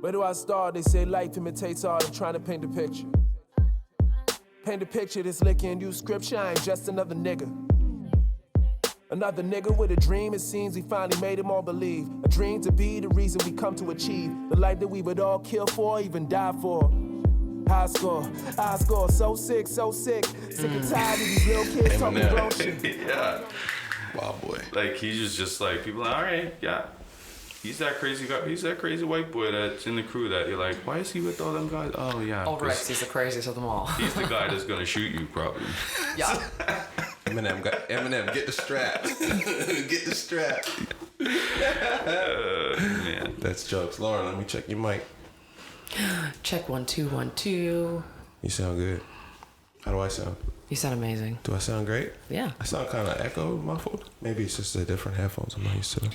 Where do I start? They say life imitates art. I'm trying to paint a picture. Paint a picture that's licking you scripture. I ain't just another nigga. Another nigga with a dream. It seems we finally made him all believe. A dream to be the reason we come to achieve the life that we would all kill for, even die for. I score, so sick, sick and tired of these little kids talking grown shit. Yeah. Wow, boy. Like, he's just like, people are like, all right, yeah. He's that crazy guy. He's that crazy white boy that's in the crew that you're like, why is he with all them guys? Oh, yeah. Oh, Rex, he's the craziest of them all. He's the guy that's going to shoot you, probably. Yeah. Eminem, get the strap. Get the strap. Man. That's jokes. Lauren, let me check your mic. Check 1 2 1 2. You sound good. How do I sound? You sound amazing. Do I sound great? Yeah. I sound kind of echo muffled. Maybe it's just the different headphones I'm not used to.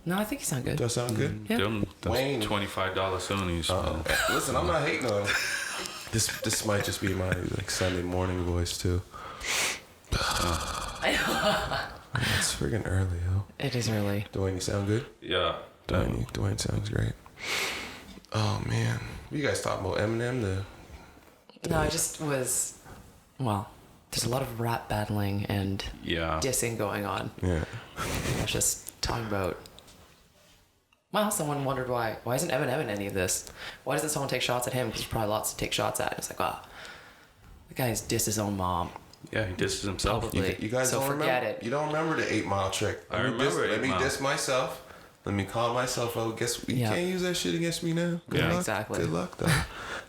No, I think you sound good. Do I sound good? Yeah. Them Wayne. $25 Sonys. Listen, I'm not hating on this might just be my like Sunday morning voice too. It's freaking early, yo. It is early. Duane, you sound good? Yeah. Duane sounds great. Oh man, you guys talking about Eminem? No, I just was. Well, there's a lot of rap battling and dissing going on. Yeah. I was just talking about. Well, someone wondered why isn't Eminem in any of this? Why doesn't someone take shots at him? Because there's probably lots to take shots at. It's like, wow, the guy's dissed his own mom. Yeah, he disses himself. Probably. You guys so don't forget remember? it. You don't remember the 8 Mile trick? I remember Let me 8 Mile. diss myself. Let me call myself out. Guess you can't use that shit against me now. Good luck. Exactly. Good luck, though.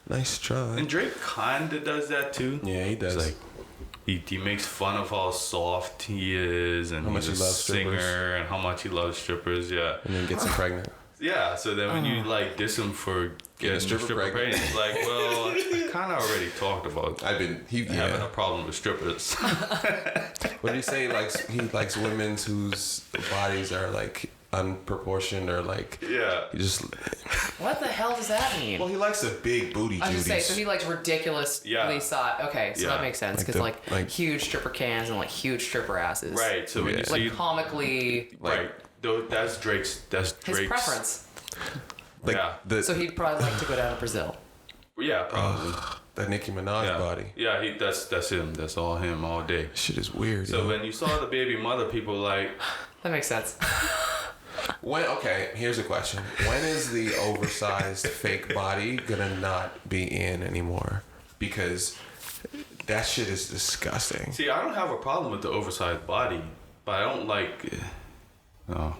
Nice try. And Drake kinda does that too. Yeah, he does. It's like he makes fun of how soft he is and how much he's he a loves singer strippers. and how much he loves strippers. Yeah. And then gets him pregnant. Yeah. So then when you like diss him for getting stripper pregnant, it's like, well, I kind of already talked about having a problem with strippers. What did he say? He likes women whose bodies are like unproportioned or like he just. What the hell does that mean? Well, he likes a big booty. I was just say, so he likes ridiculously size. Okay, so that makes sense because like huge stripper cans and like huge stripper asses. Right. So when you see comically, right, that's Drake's. That's his Drake's preference. Like so he'd probably like to go down to Brazil. Yeah, probably. That Nicki Minaj body. Yeah, that's him. That's all him all day. Shit is weird. So when you saw the baby mother, people like that makes sense. Here's a question. When is the oversized fake body gonna not be in anymore? Because that shit is disgusting. See, I don't have a problem with the oversized body, but I don't like. No.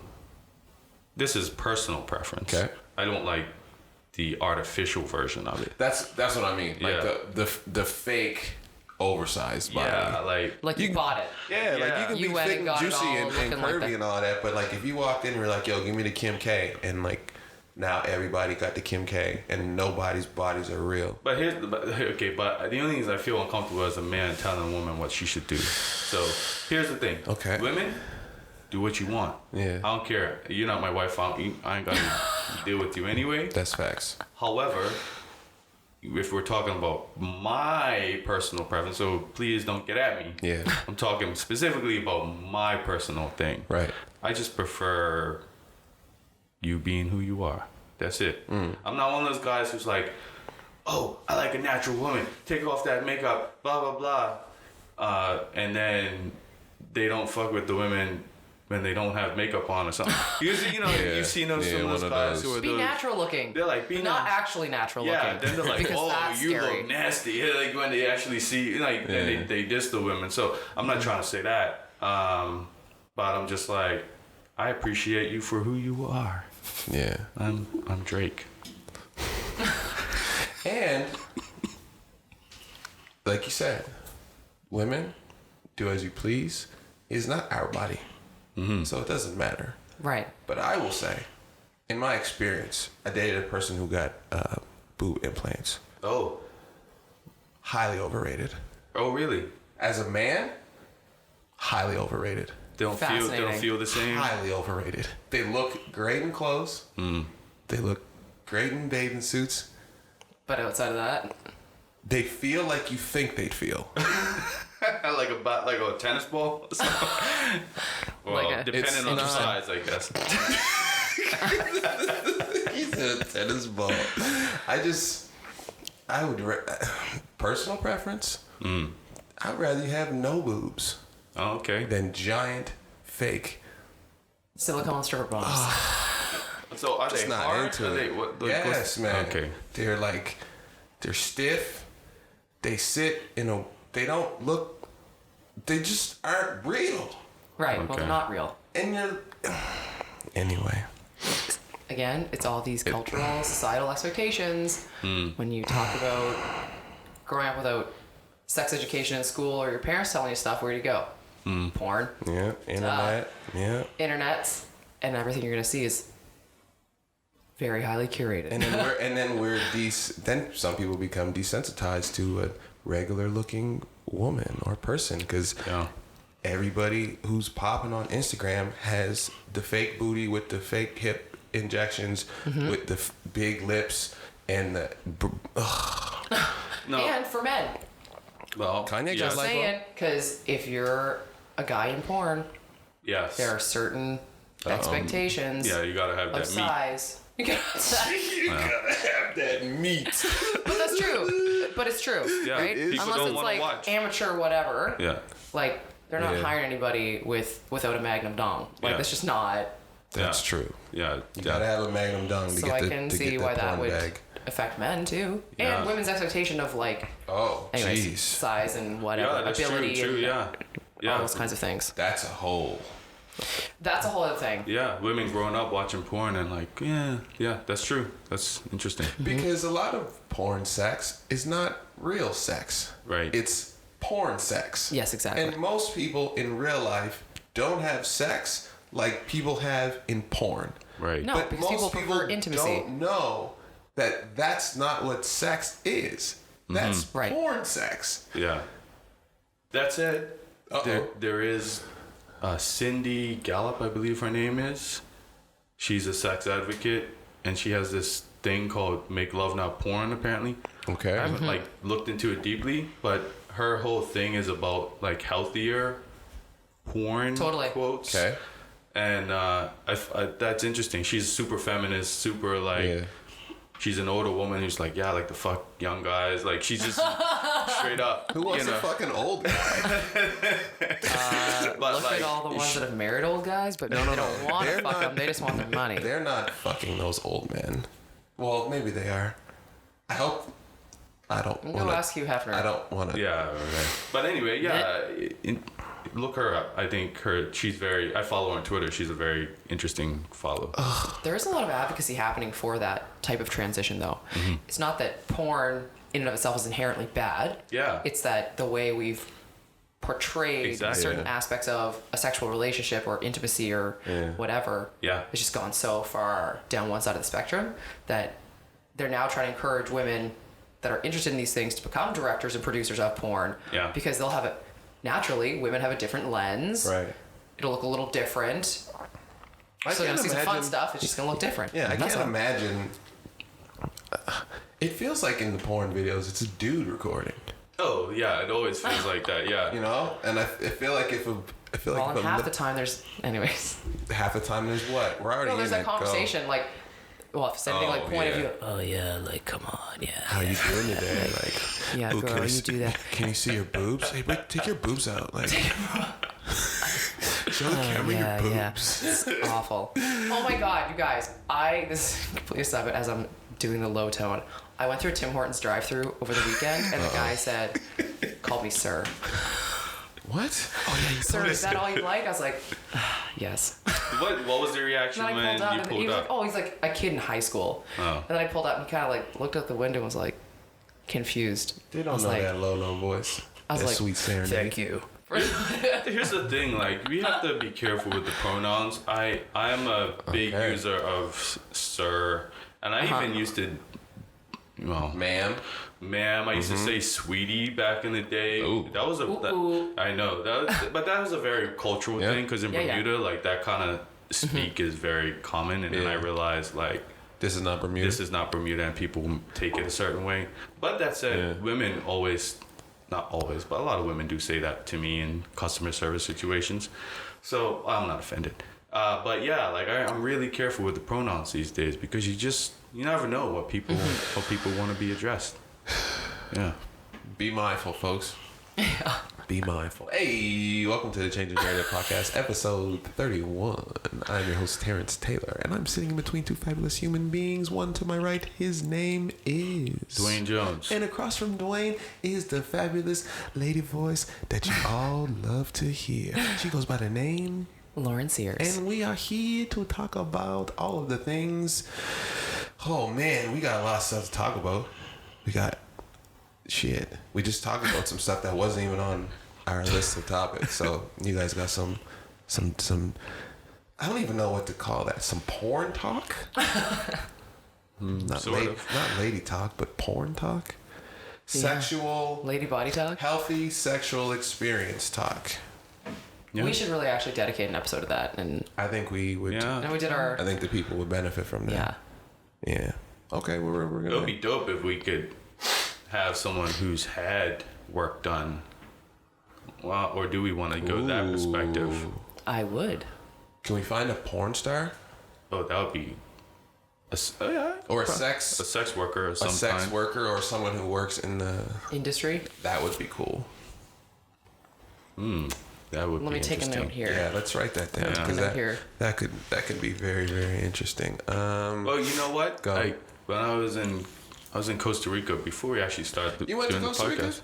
This is personal preference. Okay. I don't like the artificial version of it. That's what I mean. Like the fake oversized body. Yeah, like you bought it. Yeah, like you can be thick and juicy and curvy like and all that, but like if you walked in and were like, yo, give me the Kim K, and like now everybody got the Kim K and nobody's bodies are real. But but the only thing is I feel uncomfortable as a man telling a woman what she should do. So here's the thing. Okay. Women, do what you want. Yeah. I don't care. You're not my wife. I ain't gonna deal with you anyway. That's facts. However, if we're talking about my personal preference, so please don't get at me. Yeah. I'm talking specifically about my personal thing. Right. I just prefer you being who you are. That's it. I'm not one of those guys who's like, oh, I like a natural woman. Take off that makeup, blah, blah, blah. And then they don't fuck with the women when they don't have makeup on or something. You've seen those some of those guys who are be natural looking. They're like, not actually natural looking. Yeah, then they're like, oh, you scary. look nasty. Like when they actually see, like, then they diss the women. So I'm not trying to say that, but I'm just like, I appreciate you for who you are. Yeah, I'm Drake. And like you said, women do as you please. It's not our body. So it doesn't matter. Right. But I will say, in my experience, I dated a person who got boob implants. Oh. Highly overrated. Oh, really? As a man, highly overrated. They don't feel the same? Highly overrated. They look great in clothes. They look great in bathing suits. But outside of that, they feel like you think they'd feel. like a tennis ball? Well, depending on the size, I guess. He's in a tennis ball. Personal preference. I'd rather you have no boobs Oh, okay. than giant fake. Silicone stripper bombs. So are Just they not hard? into Are it. they, what, Yes, man. Okay. They're stiff. They sit in a. They don't look. They just aren't real. Right. Well, Okay. they're not real. And you're. Anyway. Again, it's all these cultural, societal expectations. When you talk about growing up without sex education in school or your parents telling you stuff, where do you go? Porn, Yeah. Internet. Yeah. internets, and everything you're going to see is very highly curated. And then some people become desensitized to a regular looking woman or person because Yeah. everybody who's popping on Instagram has the fake booty with the fake hip injections with the big lips and the No. And for men, Well, Kanye yes. just like- saying, because if you're a guy in porn, Yes. there are certain expectations Yeah, you gotta have of that meat. size. You gotta have that meat. But that's true. But it's true, Yeah, right? people Unless don't it's wanna like watch. amateur whatever. Yeah. Like they're not Yeah. hiring anybody without a Magnum dong. Like Yeah. that's just not. That's Yeah. true. Yeah. You gotta have a Magnum Dong to So get I the can to see get why the that porn would bag. affect men too, Yeah. and women's expectation of like, Oh, anyways, jeez. size and whatever, Yeah, that's ability true. and Yeah. Yeah. all those kinds of things. That's a whole. That's a whole other thing. Yeah, women growing up watching porn and like, yeah, that's true. That's interesting. Because a lot of porn sex is not real sex. Right. It's porn sex. Yes, exactly. And most people in real life don't have sex like people have in porn. Right. No, because people prefer intimacy. don't know that that's not what sex is. That's Right. porn sex. Yeah. That's it. Uh-oh. There is Cindy Gallup, I believe her name is. She's a sex advocate, and she has this thing called "Make Love Not Porn." Apparently, Okay. I haven't like looked into it deeply, but her whole thing is about like healthier porn Totally. quotes. Okay. And that's interesting. She's super feminist, super like. Yeah. She's an older woman who's like, yeah, I like to fuck young guys. Like, she's just straight up. Who wants you know? a fucking old guy? But Look like, at all the ones that have married old guys, but they don't want to They're fuck not- them. They just want their money. They're not fucking those old men. Well, maybe they are. I hope. I don't Go want ask Hugh Hefner. I don't want to. Yeah, right. But anyway, yeah, look her up. I think she's I follow her on Twitter. She's a very interesting follow. There is a lot of advocacy happening for that type of transition, though. It's not that porn in and of itself is inherently bad. Yeah. It's that the way we've portrayed Exactly. certain Yeah. aspects of a sexual relationship or intimacy or whatever Yeah. has just gone so far down one side of the spectrum that they're now trying to encourage women that are interested in these things to become directors and producers of porn. Yeah. Because they'll have it naturally, women have a different lens. Right. It'll look a little different. So you're can't gonna see some fun imagine- stuff. It's just gonna look different. Yeah, I And that's can't all. imagine. It feels like in the porn videos, it's a dude recording. Oh yeah, it always feels like that. Yeah. You know, and I feel like Well, if and half the time there's, anyways. half the time there's what we're already No, there's in that it. Go. conversation, like, well, if it's anything like point of yeah. view. Oh yeah, like come on, yeah. How you doing today? Like, Yeah, "Ooh, girl, can we you see- do that." Can you see your boobs? Hey, wait, take your boobs out. Like, show the camera yeah, your yeah. boobs. It's awful. Oh my god, you guys! This is completely aside, but as I'm doing the low tone, I went through Tim Hortons drive-through over the weekend, and the guy said, "Call me sir." What? Oh yeah, you Sir, is that all you like? I was like, yes. What was the reaction And then I when pulled up, you and he pulled was like, up? "Oh, he's like a kid in high school." Oh. And then I pulled up, and he kind of like looked out the window and was like, confused. They I don't was know like, that low voice. I was that like, sweet serenade. "Thank you." Here's the thing, like we have to be careful with the pronouns. I am a big Okay. user of sir, and I even used to, well, Ma'am. ma'am. I used to say sweetie back in the day. Ooh. That was Ooh. I know but that was a very cultural Yeah. thing because in Yeah, yeah. Bermuda, like that kind of speak is very common, and then I Yeah. realized like. This is not Bermuda. This is not Bermuda, and people take it a certain way. But that said, Yeah. women always, not always, but a lot of women do say that to me in customer service situations. So I'm not offended. But yeah, like I'm really careful with the pronouns these days because you never know what people want to be addressed. Yeah. Be mindful, folks. Yeah. Be mindful. Hey, welcome to the Change of Narrative Podcast, episode 31. I'm your host, Terrence Taylor, and I'm sitting in between two fabulous human beings. One to my right, his name is Duane Jones. And across from Duane is the fabulous lady voice that you all love to hear. She goes by the name Lauren Sears. And we are here to talk about all of the things. Oh man, we got a lot of stuff to talk about. We got shit. We just talked about some stuff that wasn't even on our list of topics. So you guys got some I don't even know what to call that. Some porn talk? Not lady talk, but porn talk. Yeah. Sexual lady body talk. Healthy sexual experience talk. Yeah. We should really actually dedicate an episode of that, and I think we would. Yeah. And we did our. I think the people would benefit from that. Yeah. Yeah. Okay, we're gonna. It would be dope if we could have someone who's had work done. Well, or do we want to go that perspective? I would. Can we find a porn star? Oh, that would be. A sex worker or some a sex kind. worker or someone who works in the industry. That would be cool. That would. Let me take a note here. Yeah, let's write that down because that could be very, very interesting. Well, you know what? Go. Like when I was in Costa Rica before we actually started you went doing to Costa the podcast. Rica?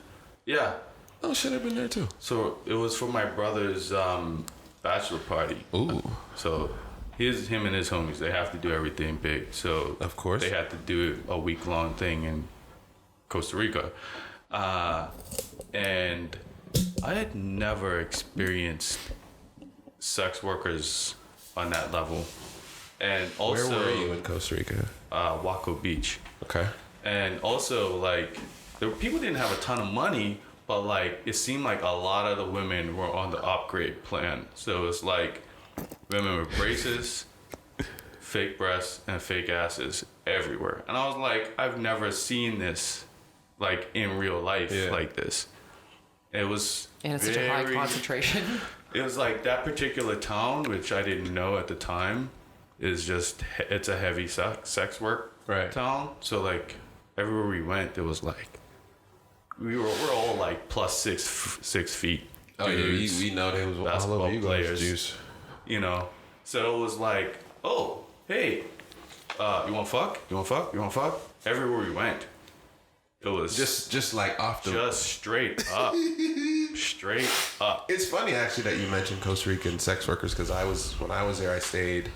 Yeah. Oh shit, I've been there too. So it was for my brother's bachelor party. Ooh. So him and his homies, they have to do everything big. So of course they had to do a week-long thing in Costa Rica, and I had never experienced sex workers on that level. And also, where were you in Costa Rica? Waco Beach. Okay. And also, like, people didn't have a ton of money, but like it seemed like a lot of the women were on the upgrade plan. So it's like women with braces, fake breasts, and fake asses everywhere. And I was like, I've never seen this like in real life like this. It was and it's such a high concentration. It was like that particular town, which I didn't know at the time, it's a heavy sex work town. So like everywhere we went, it was like we're all like plus 6 feet. Oh yeah, we know they was all over you guys juice. You know, so it was like, oh hey, you want fuck? You want fuck? You want fuck? Everywhere we went, it was just like off the just straight up. Straight up. It's funny actually that you mentioned Costa Rican sex workers because when I was there, I stayed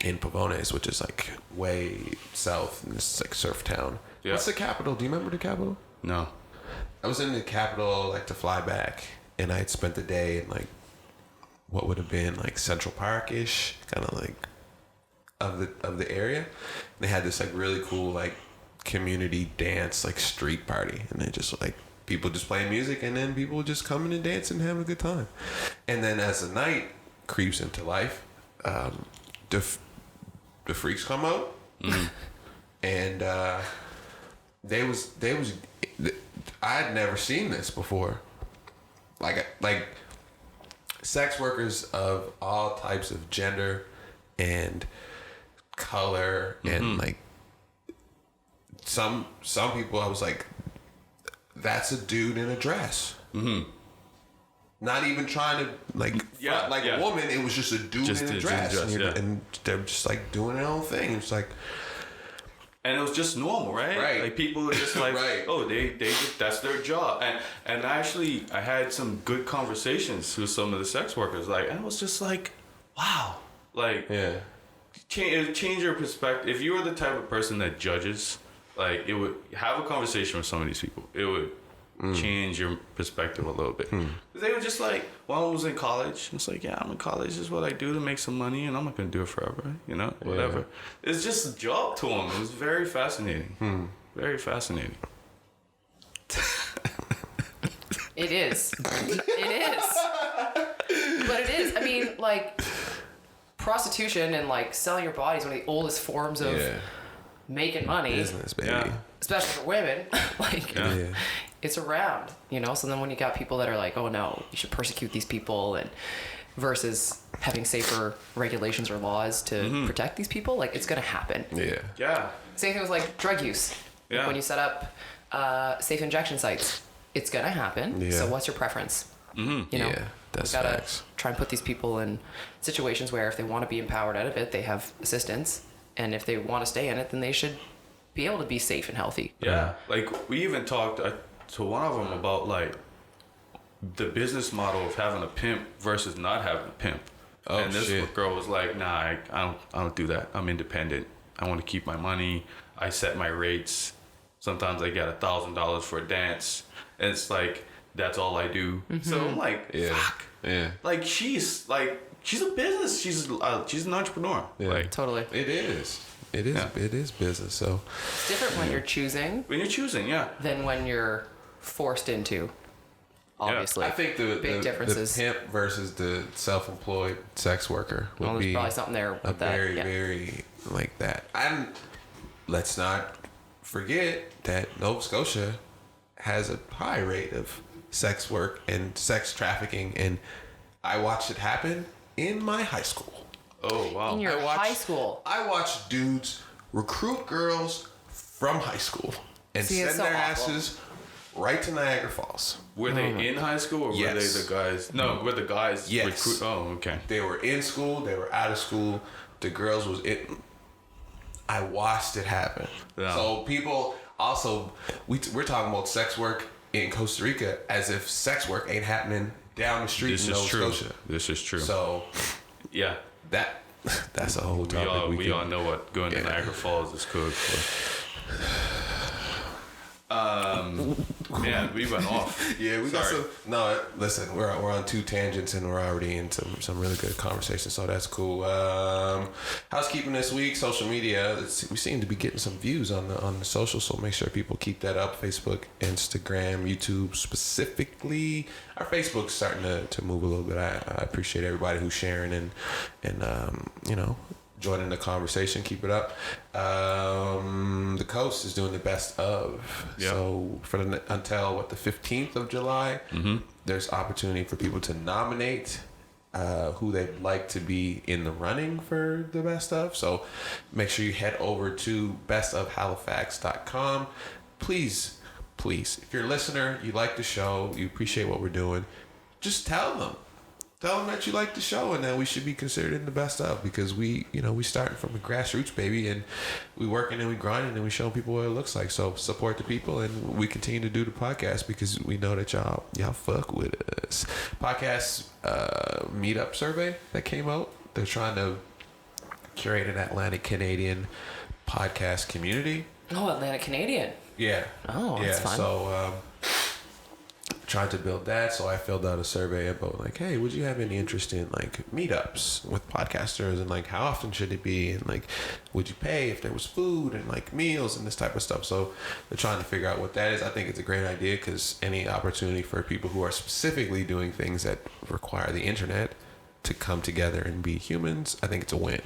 in Pavones, which is like way south in this like surf town. Yeah. What's the capital? Do you remember the capital? No. I was in the capital like to fly back, and I had spent the day in like what would have been like Central Park-ish, kind of like of the area. And they had this like really cool like community dance like street party, and they just like people just playing music, and then people just coming and dancing and having a good time. And then as the night creeps into life, the freaks come out, and they was I had never seen this before. Like sex workers of all types of gender and color, and like some people, I was like, that's a dude in a dress. Not even trying to a woman. It was just a dude in a dress, and they're just like doing their own thing. It's like, and it was just normal, right? Right. Like people were just like, oh, they that's their job. And actually, I had some good conversations with some of the sex workers. Like, and it was just like, wow, like, change your perspective. If you were the type of person that judges, like, it would have a conversation with some of these people. It would change your perspective a little bit. Because they were just like, one was in college. It's like, yeah, I'm in college. This is what I do to make some money, and I'm not going to do it forever, you know, whatever. Yeah. It's just a job to them. It was very fascinating. Very fascinating. It is. It is. But it is. I mean, like, prostitution and, like, selling your body is one of the oldest forms of making money. Business, baby. Yeah. Especially for women. Like, it's around, you know? So then when you got people that are like, oh, no, you should persecute these people and versus having safer regulations or laws to protect these people, like it's gonna happen. Yeah. Yeah. Same thing with like drug use. Yeah. When you set up safe injection sites, it's gonna happen. Yeah. So what's your preference? You know, Yeah, that's we gotta facts. try and put these people in situations where if they want to be empowered out of it, they have assistance, and if they want to stay in it, then they should be able to be safe and healthy. Yeah. Like we even talked to one of them about like the business model of having a pimp versus not having a pimp. Oh, and this shit. girl was like, nah, I don't do that. I'm independent. I want to keep my money. I set my rates. Sometimes I get $1,000 for a dance. And it's like, that's all I do. So I'm like, fuck. Yeah. Like she's a business. She's an entrepreneur. Yeah. Like Totally. It is. It is. Yeah. It is business. So It's different when you're choosing when you're choosing, yeah. than when you're forced into. Obviously, I think big the differences. pimp versus the self-employed sex worker would Well, there's be probably something there with a that. very, yeah. very like that. And let's not forget that Nova Scotia has a high rate of sex work and sex trafficking, and I watched it happen in my high school. Oh wow. In your I watched- high school. I watched dudes recruit girls from high school and See, it's send so their awful. asses right to Niagara Falls. Were they in high school or were Yes. they the guys? No, were the guys Yes. recruit? Oh, okay. They were in school, they were out of school. The girls was in. I watched it happen. Yeah. So people also, we're talking about sex work in Costa Rica as if sex work ain't happening down the street This in is Nova true. Scotia. This is true. So Yeah. that's a whole We topic. we all know what going to Yeah. Niagara Falls is good for. Man, we went off. Yeah, we Sorry. got some. No, listen, we're on two tangents and we're already in some really good conversation, so that's cool. Housekeeping this week, social media. We seem to be getting some views on the social, so make sure people keep that up. Facebook, Instagram, YouTube specifically. Our Facebook's starting to move a little bit. I appreciate everybody who's sharing and joining the conversation. Keep it up. The Coast is doing the best of. Yeah. So for until the 15th of July, there's opportunity for people to nominate who they'd like to be in the running for the best of. So make sure you head over to bestofhalifax.com. Please, if you're a listener, you like the show, you appreciate what we're doing, just tell them. Tell them that you like the show and that we should be considered in the best of, because we starting from the grassroots, baby, and we working and we grinding and we showing people what it looks like. So support the people, and we continue to do the podcast because we know that y'all fuck with us. Podcast meetup survey that came out. They're trying to curate an Atlantic Canadian podcast community. Oh, Atlantic Canadian. Yeah. Oh, that's fun. So trying to build that, so I filled out a survey about like, hey, would you have any interest in like meetups with podcasters, and like how often should it be, and like would you pay if there was food and like meals and this type of stuff. So they're trying to figure out what that is. I think it's a great idea, because any opportunity for people who are specifically doing things that require the internet to come together and be humans, I think it's a win.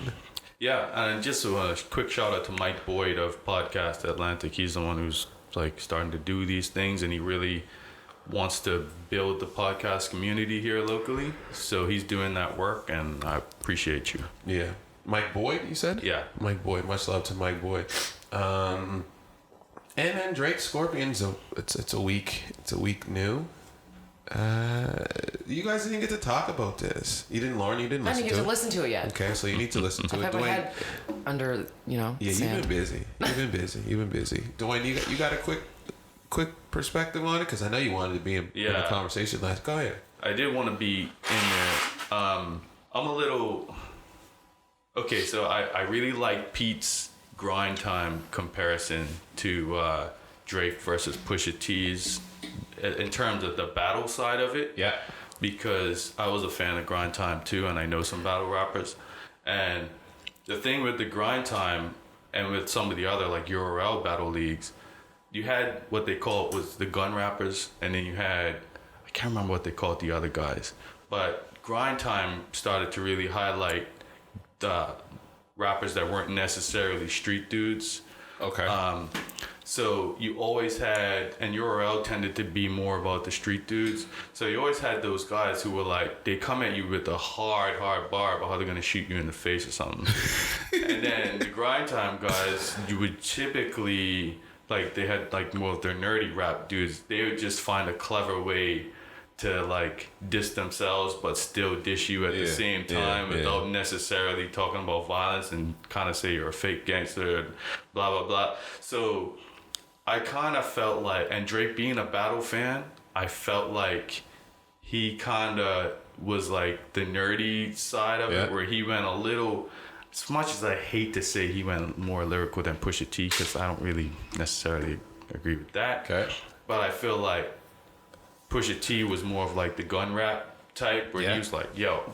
Yeah, and just a quick shout out to Mike Boyd of Podcast Atlantic. He's the one who's like starting to do these things, and he really wants to build the podcast community here locally. So he's doing that work, and I appreciate you. Yeah. Mike Boyd, you said? Yeah. Mike Boyd. Much love to Mike Boyd. And then Drake Scorpions. It's a week new. You guys didn't get to talk about this. Lauren, you didn't I listen didn't get to to it. listen to it yet. Okay, so you need to listen to I've it. had my Duane, head under, yeah, you've sand. been busy. You've been busy. Duane, you got a quick perspective on it, because I know you wanted to be in the conversation last. Go ahead. I did want to be in there. I'm a little okay. So I really like Pete's grind time comparison to Drake versus Pusha T's in terms of the battle side of it. Yeah. Because I was a fan of grind time too, and I know some battle rappers. And the thing with the grind time and with some of the other like URL battle leagues, you had what they called was the gun rappers, and then you had, I can't remember what they called the other guys, but grind time started to really highlight the rappers that weren't necessarily street dudes. Okay. So you always had, and URL tended to be more about the street dudes. So you always had those guys who were like, they come at you with a hard bar about how they're gonna shoot you in the face or something. And then the grind time guys, you would typically, like, they had like more of their nerdy rap dudes. They would just find a clever way to like diss themselves but still dish you at the same time without necessarily talking about violence and kind of say you're a fake gangster and blah blah blah. So I kind of felt like, and Drake being a battle fan, I felt like he kind of was like the nerdy side of it, where he went a little, as much as I hate to say he went more lyrical than Pusha T, because I don't really necessarily agree with that. Okay. But I feel like Pusha T was more of like the gun rap type, where he was like, yo,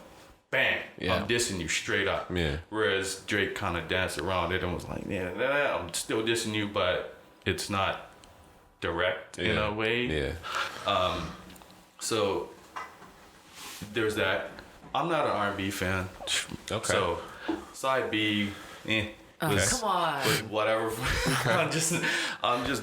bang, I'm dissing you straight up. Yeah. Whereas Drake kind of danced around it and was like, I'm still dissing you, but it's not direct in a way. Yeah. So there's that. I'm not an R&B fan. Okay. So side B, come on. Whatever. I'm just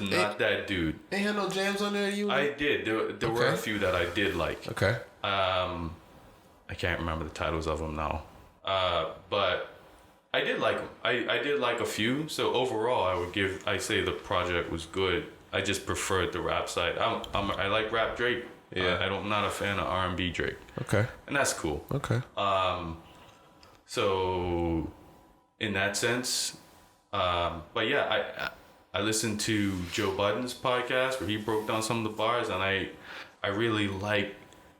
not that dude. They had no jams on there. I did. There were a few that I did like. Okay. I can't remember the titles of them now. But I did like them. I did like a few. So overall, I say the project was good. I just preferred the rap side. I like rap Drake. Yeah. I'm not a fan of R&B Drake. Okay. And that's cool. Okay. So in that sense, but yeah, I listened to Joe Budden's podcast where he broke down some of the bars, and I really like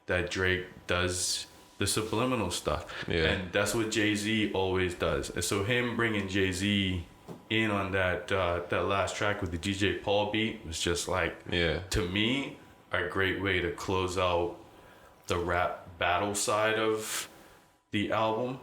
that Drake does the subliminal stuff. Yeah. And that's what Jay-Z always does. And so him bringing Jay-Z in on that last track with the DJ Paul beat was just like, to me, a great way to close out the rap battle side of the album.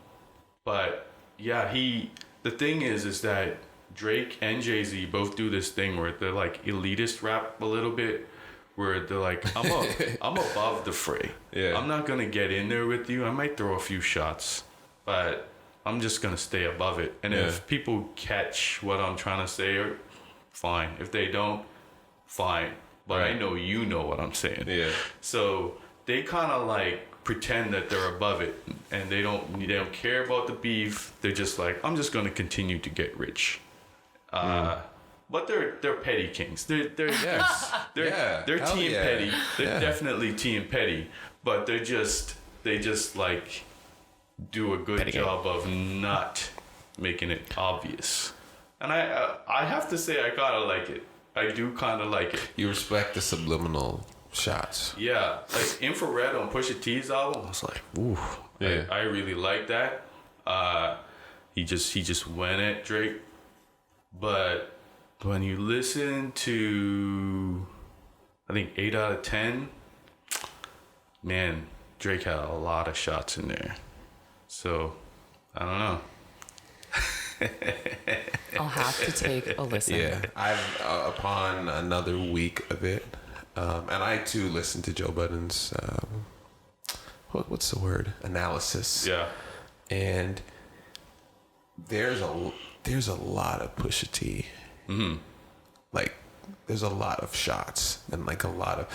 But yeah, the thing is that Drake and Jay-Z both do this thing where they're like elitist rap a little bit, where they're like, I'm above the fray. Yeah. I'm not gonna get in there with you. I might throw a few shots, but I'm just gonna stay above it. And if people catch what I'm trying to say, fine. If they don't, fine. But I know you know what I'm saying. Yeah. So they kind of like pretend that they're above it, and they don't care about the beef. They're just like, I'm just gonna continue to get rich. But they're petty kings. They're team petty. They're definitely team petty. But they just like do a good petty job of not making it obvious. And I have to say, I kind of like it. I do kind of like it. You respect the subliminal shots. Yeah, like Infrared on Pusha T's album. I was like, ooh, yeah. I really like that. He just went at Drake. But when you listen to, I think 8 out of 10, man, Drake had a lot of shots in there. So I don't know. I'll have to take a listen. Yeah, I've upon another week of it, and I too listened to Joe Budden's what's the word, analysis. Yeah, and there's a lot of Pusha T. Mm-hmm. Like there's a lot of shots, and like a lot of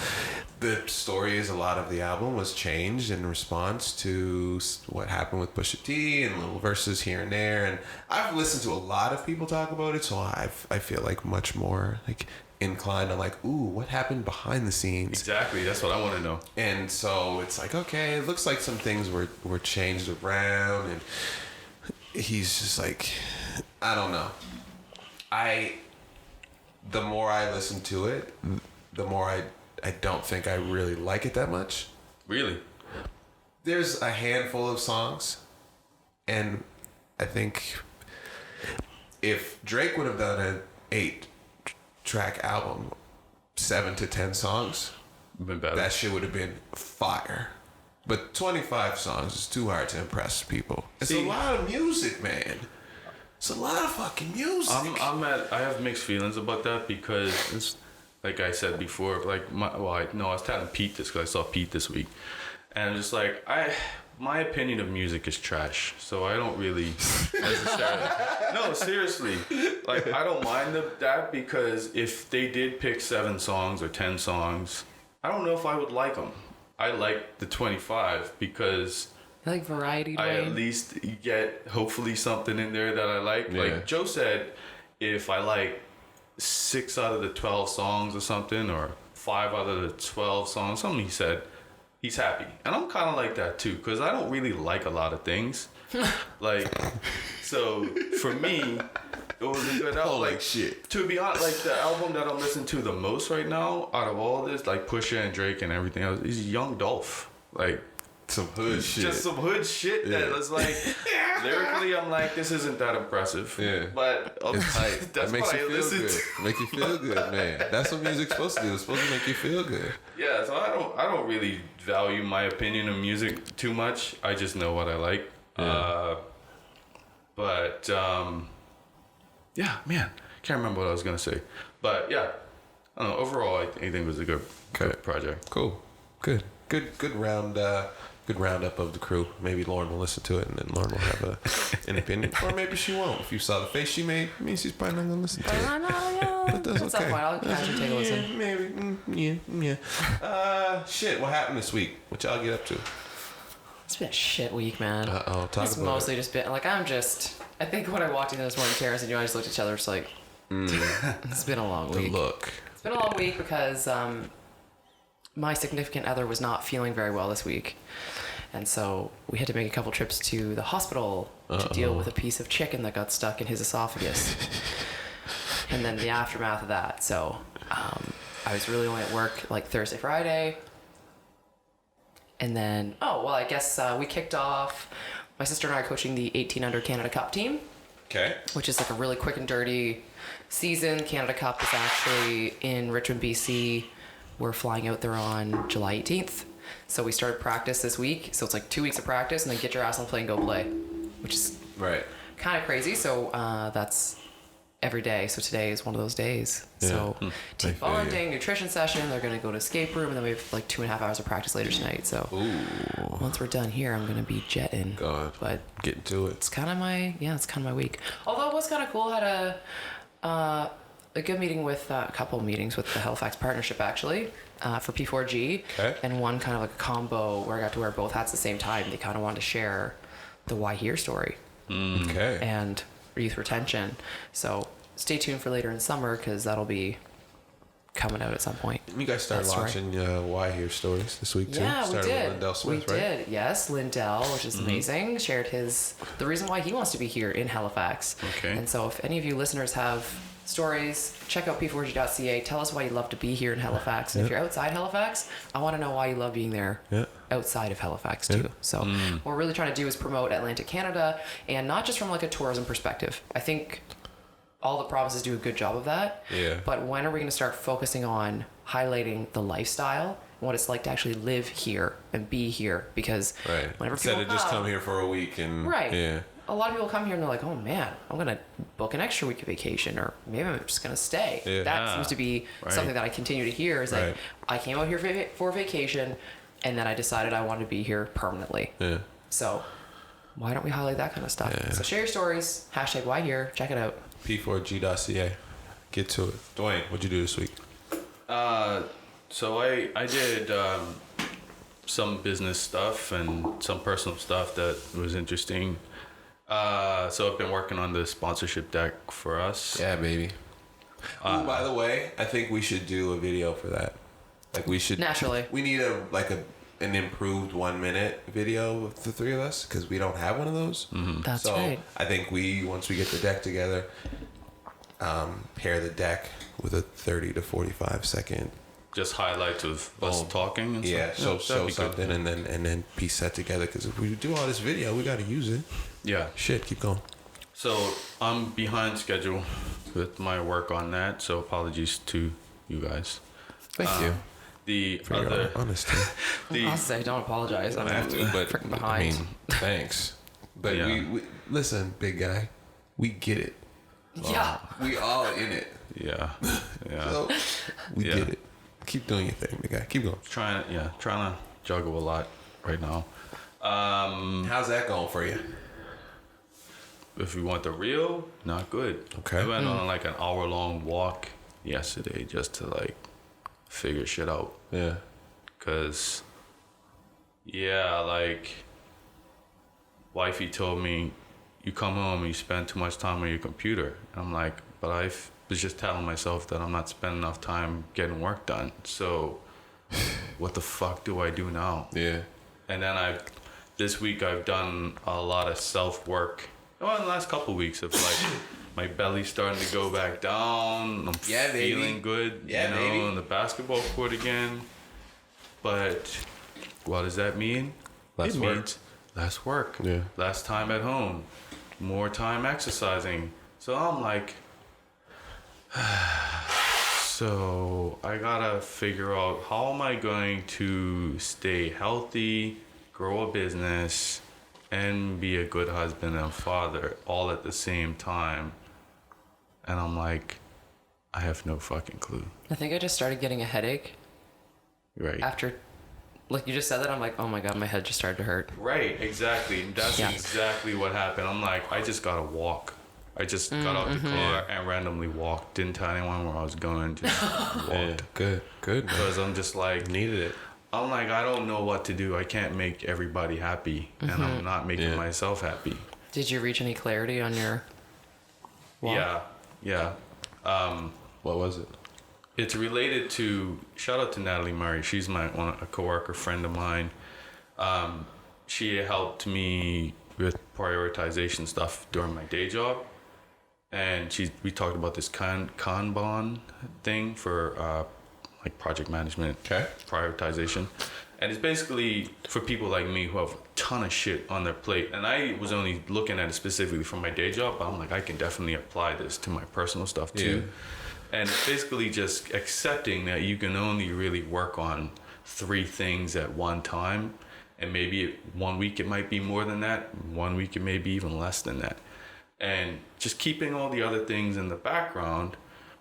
the story is a lot of the album was changed in response to what happened with Pusha T and little verses here and there. And I've listened to a lot of people talk about it, so I feel like much more like inclined to like, ooh, what happened behind the scenes? Exactly, that's what I want to know. And so it's like, okay, it looks like some things were changed around, and he's just like, I don't know. The more I listen to it, the more I don't think I really like it that much. Really? There's a handful of songs, and I think if Drake would have done an 8-track album, 7 to 10 songs, that shit would have been fire. But 25 songs is too hard to impress people. It's a lot of music, man. It's a lot of fucking music. I have mixed feelings about that, because it's, like I said before, like I was telling Pete this because I saw Pete this week, and I'm just like, my opinion of music is trash, so I don't really necessarily. No, seriously. Like, I don't mind that because if they did pick 7 songs or 10 songs, I don't know if I would like them. I like the 25 because I like variety, I Dwayne. at least get hopefully something in there that I like. Yeah. Like Joe said, if I like 6 out of the 12 songs or something, or 5 out of the 12 songs, something he said, he's happy. And I'm kind of like that too, because I don't really like a lot of things. Like, so for me, it was a good album. Like, shit. To be honest, like the album that I'm listening to the most right now, out of all this, like Pusha and Drake and everything else, is Young Dolph. Like, Some hood shit. just some hood shit that was like, lyrically, I'm like, this isn't that impressive. Yeah. But It's hype. that's It makes what you I feel listen good. to. Make you feel good, man. That's what music's supposed to do. It's supposed to make you feel good. Yeah, so I don't really value my opinion of music too much. I just know what I like. Yeah. Yeah, man, can't remember what I was gonna say. But yeah, I don't know. Overall, I think it was a good project. Cool. Good roundup of the crew. Maybe Lauren will listen to it, and then Lauren will have an opinion, or maybe she won't. If you saw the face she made, it means she's probably not gonna listen to it. I know, yeah. But that's At some okay. point, I'll casually take a listen. Yeah, maybe. Yeah. Shit. What happened this week? What y'all get up to? It's been a shit week, man. Talk It's about mostly it. just been like I think when I walked in this morning, Terrence and you and I just looked at each other, it's like it's been a long The week. look. It's been a long week because my significant other was not feeling very well this week, and so we had to make a couple trips to the hospital to deal with a piece of chicken that got stuck in his esophagus, and then the aftermath of that. So I was really only at work like Thursday, Friday. And then, I guess we kicked off. My sister and I are coaching the 18 Under Canada Cup team, Okay. which is like a really quick and dirty season. Canada Cup is actually in Richmond, BC. We're flying out there on July 18th. So we started practice this week. So it's like 2 weeks of practice and then get your ass on the plane and go play, which is Right. kind of crazy. So that's every day. So today is one of those days. Yeah. So I team feel ya. bonding, nutrition session. They're going to go to escape room, and then we have like 2.5 hours of practice later tonight. So once we're done here, I'm going to be jetting. God. But Getting to it. it's kind of my week. Although it was kind of cool. I had a good meeting with a couple meetings with the Halifax partnership actually for P4G, Okay. and one kind of like a combo where I got to wear both hats at the same time. They kind of wanted to share the Why Here story Okay. and youth retention. So stay tuned for later in summer because that'll be coming out at some point. You guys started That story. launching Why Here stories this week too. Yeah, we started did. with Lindell Smith, we right? did. Yes, Lindell, which is amazing, shared the reason why he wants to be here in Halifax. Okay. And so if any of you listeners have stories, check out p4g.ca. Tell us why you love to be here in Halifax. And if you're outside Halifax, I want to know why you love being there Yeah. outside of Halifax too. So what we're really trying to do is promote Atlantic Canada, and not just from like a tourism perspective. I think all the provinces do a good job of that. Yeah. But when are we going to start focusing on highlighting the lifestyle, what it's like to actually live here and be here? Because Right. whenever Instead people of just come here for a week and right, Yeah. a lot of people come here and they're like, oh man, I'm going to book an extra week of vacation, or maybe I'm just going to stay. Yeah. That seems to be Right. something that I continue to hear is like, Right. I came out here for vacation and then I decided I wanted to be here permanently. Yeah. So why don't we highlight that kind of stuff? Yeah. So share your stories, hashtag Why Here, check it out. P4G.ca. Get to it. Duane, what'd you do this week? So I did some business stuff and some personal stuff that was interesting. So I've been working on the sponsorship deck for us. Yeah, baby. By the way, I think we should do a video for that. Like we should Naturally. We need an improved 1 minute video of the three of us because we don't have one of those. That's so right. I think once we get the deck together, pair the deck with a 30 to 45 second. Just highlights of us talking and Yeah, stuff. show that'd be something good. and then piece that together because if we do all this video, we got to use it. Yeah. Shit, keep going. So I'm behind schedule with my work on that. So apologies to you guys. Thank you The for other, your honesty. I'll say, don't apologize. I have to, but freaking I behind. mean, thanks. But Yeah. we listen, big guy. We get it. Yeah. We all in it. yeah, So we Yeah. get it. Keep doing your thing, big guy. Keep going. trying to juggle a lot right now. How's that going for you? If we want the real, not good. Okay. I went on like an hour-long walk yesterday just to like figure shit out. Yeah. Cause, yeah, like, wifey told me, you come home and you spend too much time on your computer. And I'm like, but I was just telling myself that I'm not spending enough time getting work done. So, what the fuck do I do now? Yeah. And then this week I've done a lot of self-work. Well, in the last couple of weeks of like, my belly's starting to go back down. I'm feeling good, on the basketball court again. But what does that mean? Less it work. Means less work. Yeah. Less time at home. More time exercising. So I'm like, so I gotta figure out how am I going to stay healthy, grow a business, and be a good husband and father all at the same time. And I'm like, I have no fucking clue. I think I just started getting a headache Right. after, like you just said that. I'm like, oh my God, my head just started to hurt. Right, exactly. That's Yeah. exactly what happened. I'm like, I just gotta walk. I just got out the car and randomly walked. Didn't tell anyone where I was going. Just walked. Yeah. Good. Man. Because I'm just like, Needed it. I'm like, I don't know what to do. I can't make everybody happy, and I'm not making myself happy. Did you reach any clarity on your walk? Yeah. What was it? It's related to, shout out to Natalie Murray. She's a coworker friend of mine. She helped me with prioritization stuff during my day job. And we talked about this Kanban thing for like project management, prioritization. And it's basically for people like me who have a ton of shit on their plate. And I was only looking at it specifically for my day job, but I'm like, I can definitely apply this to my personal stuff too. Yeah. And it's basically just accepting that you can only really work on 3 things at one time. And maybe 1 week it might be more than that. 1 week it may be even less than that. And just keeping all the other things in the background,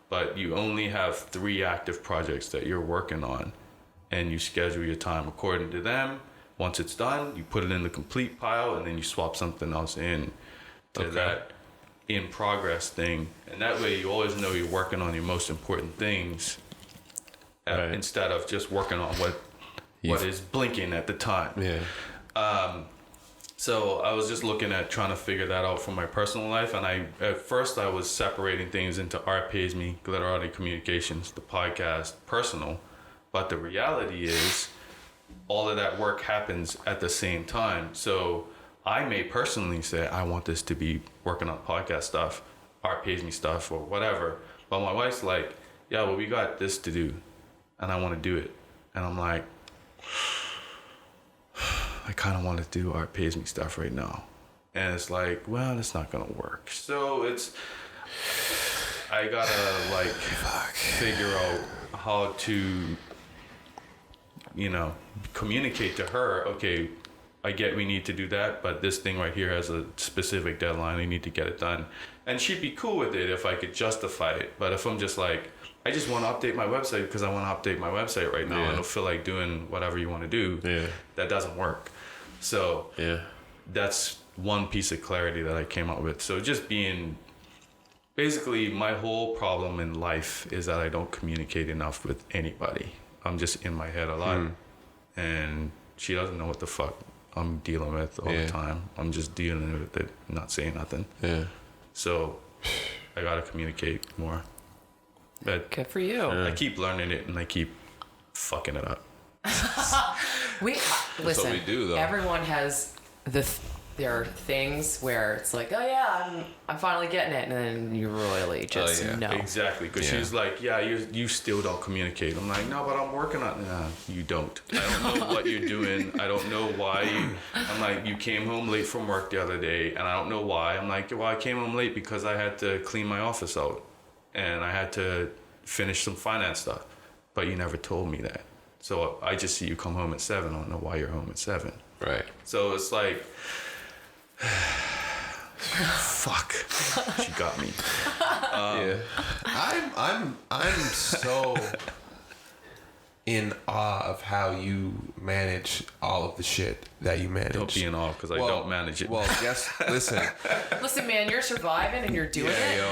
but you only have 3 active projects that you're working on, and you schedule your time according to them. Once it's done, you put it in the complete pile, and then you swap something else in to that in progress thing. And that way you always know you're working on your most important things instead of just working on what is blinking at the time. Yeah. So I was just looking at trying to figure that out for my personal life. And at first I was separating things into Art Pays Me, Glitterati Communications, the podcast, personal. But the reality is all of that work happens at the same time. So I may personally say, I want this to be working on podcast stuff, Art Pays Me stuff, or whatever. But my wife's like, yeah, well, we got this to do, and I want to do it. And I'm like, I kind of want to do Art Pays Me stuff right now. And it's like, well, it's not going to work. So I got to figure out how to, communicate to her, okay, I get we need to do that, but this thing right here has a specific deadline. I need to get it done. And she'd be cool with it if I could justify it. But if I'm just like, I just want to update my website because I want to update my website right now. I don't feel like doing whatever you want to do. Yeah. That doesn't work. So that's one piece of clarity that I came up with. So just basically my whole problem in life is that I don't communicate enough with anybody. I'm just in my head a lot. And she doesn't know what the fuck I'm dealing with all the time. I'm just dealing with it, not saying nothing. Yeah. So I gotta communicate more. But good for you. I keep learning it and I keep fucking it up. Listen, That's what we do, though. Everyone has there are things where it's like, oh yeah, I'm finally getting it, and then you royally just know. Exactly, because she's like, yeah, you still don't communicate. I'm like, no, but I'm working on it. Nah, you don't. I don't know what you're doing. I don't know why. I'm like, you came home late from work the other day, and I don't know why. I'm like, well, I came home late because I had to clean my office out, and I had to finish some finance stuff, but you never told me that. So I just see you come home at 7. I don't know why you're home at 7. Right. So it's like, fuck, she got me. I'm so in awe of how you manage all of the shit that you manage. Don't be in awe because I don't manage it. Well, listen, man, you're surviving and you're doing it.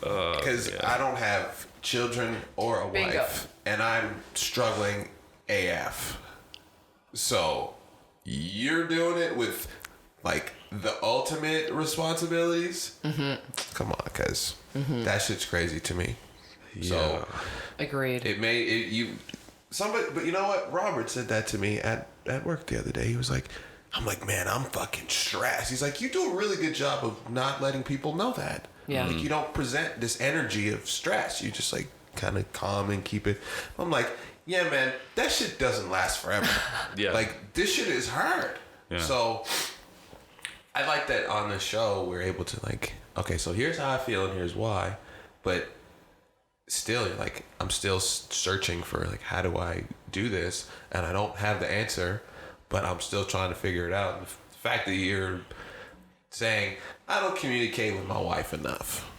because I don't have children or a Bingo. wife, and I'm struggling AF. So you're doing it with like the ultimate responsibilities. Come on, cuz that shit's crazy to me. So Agreed. but you know what? Robert said that to me at work the other day. He was like, I'm like, man, I'm fucking stressed. He's like, you do a really good job of not letting people know that. Yeah. Like, you don't present this energy of stress. You just like kind of calm and keep it. I'm like, yeah, man, that shit doesn't last forever. Yeah. Like, this shit is hard. Yeah. So I like that on the show we're able to like, okay, so here's how I feel and here's why. But still, like, I'm still searching for like, how do I do this? And I don't have the answer, but I'm still trying to figure it out. And the fact that you're saying I don't communicate with my wife enough,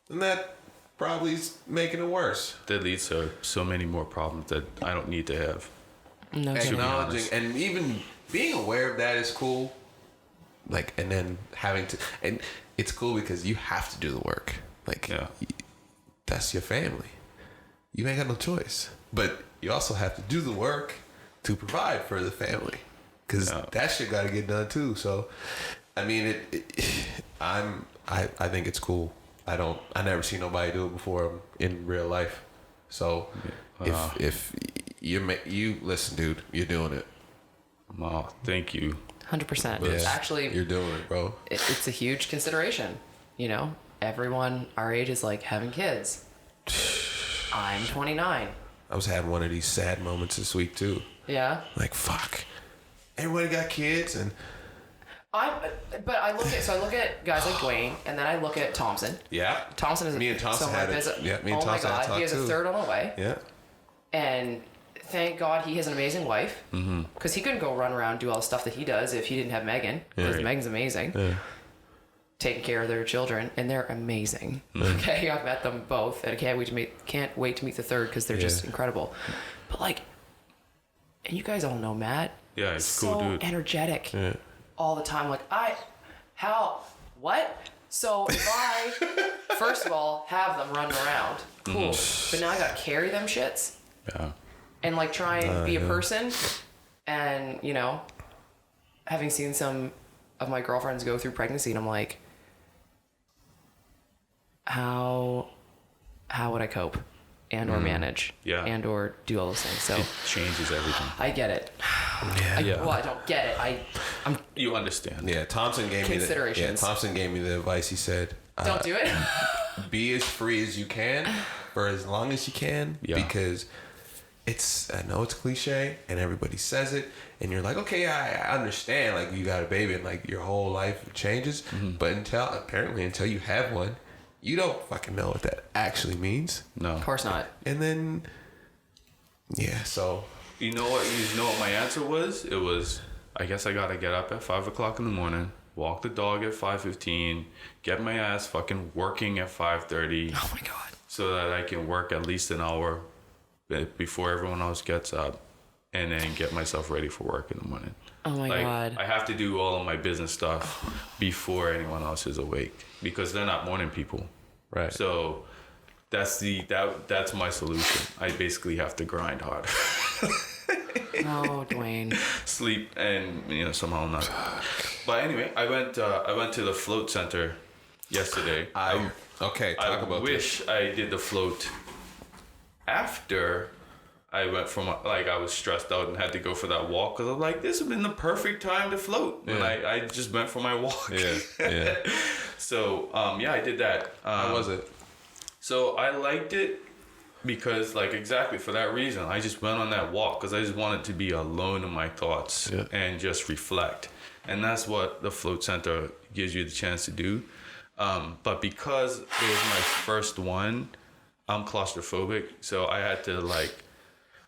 and that probably is making it worse. That leads to so many more problems that I don't need to have. No kidding. Acknowledging and even being aware of that is cool. Like, and then having to, and it's cool because you have to do the work. Like, that's your family. You ain't got no choice. But you also have to do the work to provide for the family, because that shit got to get done too. So, I mean, I think it's cool. I never seen nobody do it before in real life. So, if you listen, dude, you're doing it. Oh, thank you. 100%. Yeah, Actually, you're doing it, bro. It's a huge consideration. You know, everyone our age is like having kids. I'm 29. I was having one of these sad moments this week too. Yeah. Like, fuck, everybody got kids, and I look at guys like Duane, and then I look at Thompson. yeah, Thompson is me and Thompson had it. Yeah, me and oh Thompson my had God, a he has talk a too. third on the way. Yeah. And thank God he has an amazing wife, because he couldn't go run around and do all the stuff that he does if he didn't have Megan. Because Megan's amazing, taking care of their children, and they're amazing. Okay, I've met them both, and I can't wait to meet the third because they're just incredible. But like, and you guys all know Matt. Yeah, he's so cool dude. energetic all the time. Like, what? So if I first of all have them run around, cool. But now I gotta carry them shits. Yeah. And like try and be a person, and you know, having seen some of my girlfriends go through pregnancy, and I'm like, how would I cope and or manage and or do all those things? So It changes everything. I get it. Well, I don't get it. I'm You understand. Yeah, Thompson gave me Considerations. Thompson gave me the advice. He said, don't do it. be as free as you can for as long as you can, because I know it's cliche and everybody says it, and you're like, okay, I understand, like, you got a baby and like your whole life changes, but until you have one, you don't fucking know what that actually means. No. Of course not. And then so You know what my answer was? It was, I guess I gotta get up at 5 o'clock in the morning, walk the dog at 5:15, get my ass fucking working at 5:30. Oh my God. So that I can work at least an hour before everyone else gets up, and then get myself ready for work in the morning. Oh my God. I have to do all of my business stuff before anyone else is awake, because they're not morning people. right. So that's my solution. I basically have to grind hard. Oh, Duane. Sleep and somehow not. But anyway, I went to the float center yesterday. I wish I did the float after I went from, like, I was stressed out and had to go for that walk, because I'm like, this would have been the perfect time to float. And I just went for my walk. Yeah. So I did that. How was it? So I liked it because, like, exactly for that reason, I just went on that walk because I just wanted to be alone in my thoughts and just reflect. And that's what the float center gives you the chance to do. But because it was my first one, I'm claustrophobic, so I had to like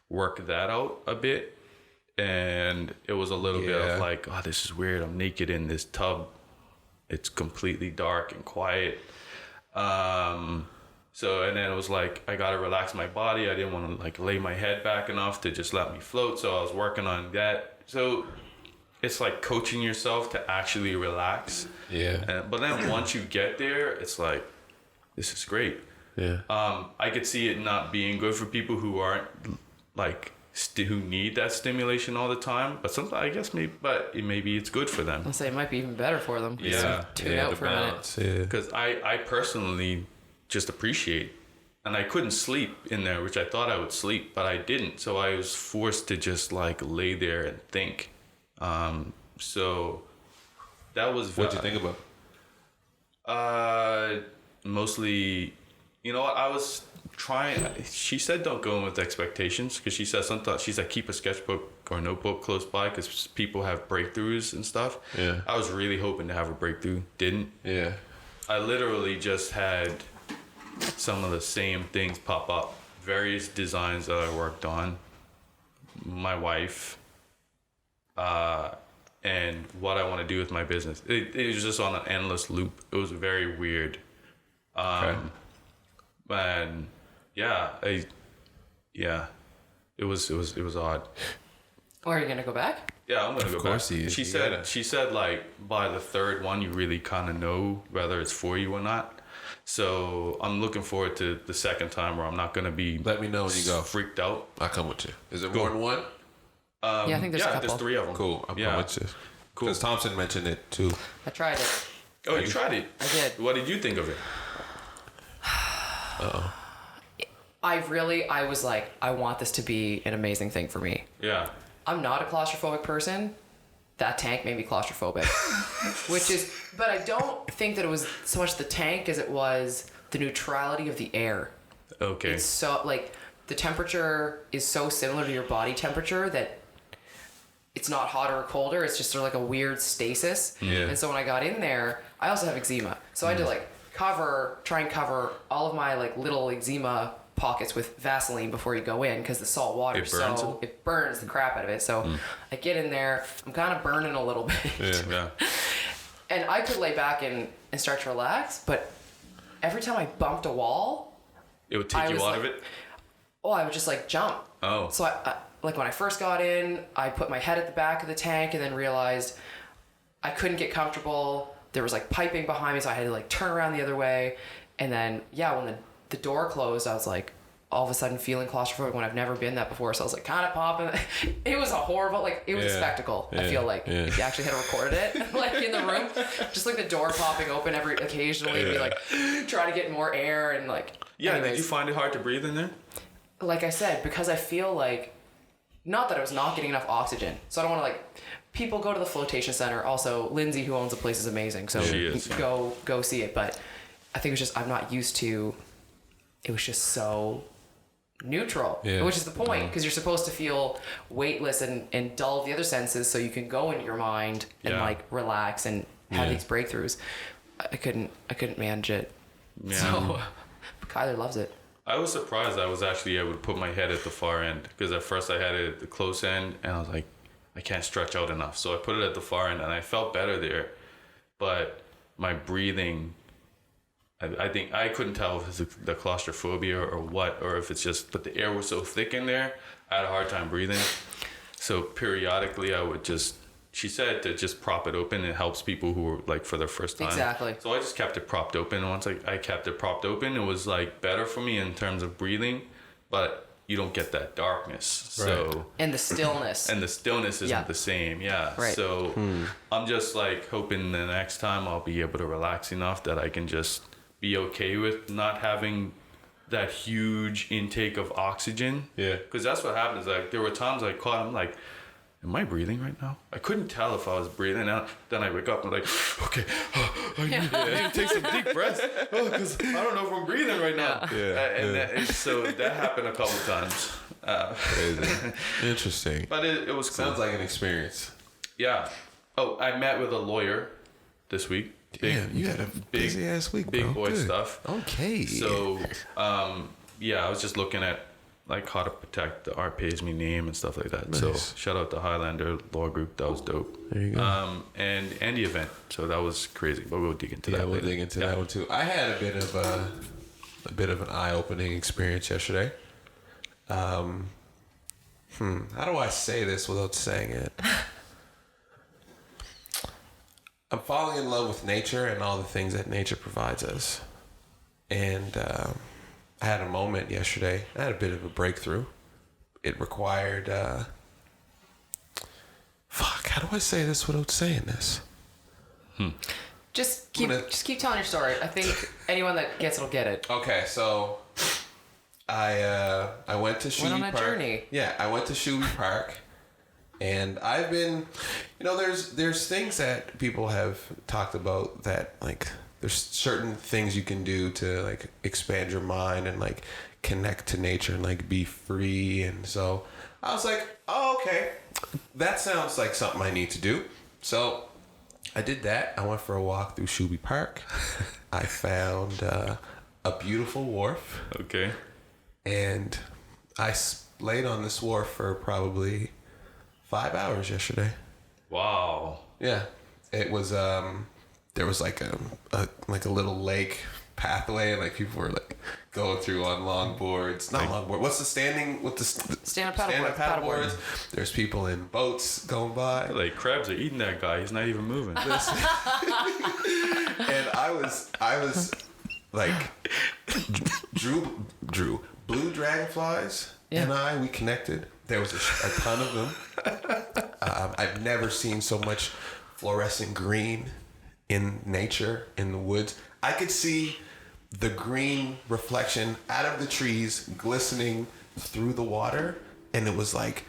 work that out a bit. And it was a little bit of like, oh, this is weird. I'm naked in this tub. It's completely dark and quiet. So, and then it was like, I got to relax my body. I didn't want to like lay my head back enough to just let me float. So I was working on that. So it's like coaching yourself to actually relax. Yeah. But then once you get there, it's like, this is great. Yeah. I could see it not being good for people who aren't like, who need that stimulation all the time. But sometimes, I guess maybe it's good for them. I'll say it might be even better for them. Yeah. Tune out for a minute. Yeah. Because I personally just appreciate, and I couldn't sleep in there, which I thought I would sleep, but I didn't. So I was forced to just like lay there and think. So that was. What'd you think about? Mostly, you know what, I was trying. She said don't go in with expectations, because she said sometimes, she's like, keep a sketchbook or notebook close by, because people have breakthroughs and stuff. Yeah. I was really hoping to have a breakthrough. Didn't. Yeah. I literally just had some of the same things pop up. Various designs that I worked on, my wife, and what I want to do with my business. It was just on an endless loop. It was very weird. And yeah, it was odd. Or are you gonna go back? Yeah, I'm gonna go back. Of course he is. She You said gotta. she said like by the third one you really kind of know whether it's for you or not. So I'm looking forward to the second time where I'm not gonna be Let me know when you go. freaked out. I'll come with you. Is it more than one? Yeah, I think there's a couple. There's 3 of them. Cool. I'll Yeah. come with you. Cool. Because Thompson mentioned it too. I tried it. Oh, you tried it? I did. What did you think of it? I was like, I want this to be an amazing thing for me. Yeah. I'm not a claustrophobic person. That tank made me claustrophobic. But I don't think that it was so much the tank as it was the neutrality of the air. Okay. It's so, like, the temperature is so similar to your body temperature that it's not hotter or colder. It's just sort of like a weird stasis. Yeah. And so when I got in there, I also have eczema. So I had to like try and cover all of my like little eczema pockets with Vaseline before you go in, because the salt water it burns the crap out of it. So I get in there, I'm kind of burning a little bit. Yeah. And I could lay back and start to relax, but every time I bumped a wall, It would take I you was out like- of it? I would just like jump. Oh. So I like when I first got in, I put my head at the back of the tank and then realized I couldn't get comfortable. There was like piping behind me, so I had to like turn around the other way. And then when the door closed, I was like all of a sudden feeling claustrophobic when I've never been that before. So I was like kind of popping. It was a horrible, like it was a spectacle. I feel like if you actually had recorded it, like in the room, just like the door popping open occasionally, be like trying to get more air and like. Yeah. Anyways. Did you find it hard to breathe in there? Like I said, because I feel like, not that I was not getting enough oxygen. So I don't want to like, people go to the flotation center. Also, Lindsay, who owns the place, is amazing. So She is, yeah. go see it. But I think it was just, I'm not used to, it was just so neutral, which is the point, because you're supposed to feel weightless and dull the other senses so you can go into your mind and like relax and have these breakthroughs. I couldn't manage it. Yeah. So Kyler loves it. I was surprised I was actually able to put my head at the far end, because at first I had it at the close end and I was like, I can't stretch out enough. So I put it at the far end and I felt better there. But my breathing, I think I couldn't tell if it's the claustrophobia or what, or if it's just, but the air was so thick in there, I had a hard time breathing. So periodically I would just, she said to just prop it open. It helps people who are like for their first time. Exactly. So I just kept it propped open. And once I kept it propped open, it was like better for me in terms of breathing, but you don't get that darkness. So And the stillness. and the stillness isn't the same. Yeah. Right. So I'm just like hoping the next time I'll be able to relax enough that I can just be okay with not having that huge intake of oxygen. Yeah. Because that's what happens. Like there were times I caught, I'm like, am I breathing right now? I couldn't tell if I was breathing. And then I wake up and I'm like, okay, I need to take some deep breaths. Because I don't know if I'm breathing right now. So that happened a couple times. Crazy. Interesting. But it was cool. Sounds like an experience. Yeah. Oh, I met with a lawyer this week. Damn, you had a busy ass week, bro. Big boy Good. stuff. Okay. So, I was just looking at like how to protect the art pays me name and stuff like that. Nice. So shout out to Highlander Law Group. That was dope. There you go. And the event. So that was crazy. But we'll dig into that we'll later. dig into that one too. I had a bit of a bit of an eye-opening experience yesterday. How do I say this without saying it? I'm falling in love with nature and all the things that nature provides us. And I had a moment yesterday. I had a bit of a breakthrough. It required... how do I say this without saying this? Just keep telling your story. I think anyone that gets it'll get it. Okay, so I went to Shuby Park. Went on a journey. Yeah, I went to Shuby Park, and I've been, there's things that people have talked about that like there's certain things you can do to like expand your mind and like connect to nature and like be free, and so I was like, oh, okay, that sounds like something I need to do. So I did that. I went for a walk through Shuby Park. I found a beautiful wharf. Okay. And I laid on this wharf for probably 5 hours yesterday. Wow. Yeah. It was, there was like a little lake pathway, and like people were like going through on longboards. Not longboard. What's the standing with the Stand-up paddleboards. There's people in boats going by. Like crabs are eating that guy. He's not even moving. And I was like, Drew, blue dragonflies, and we connected. There was a ton of them. I've never seen so much fluorescent green in nature, in the woods. I could see the green reflection out of the trees glistening through the water, and it was like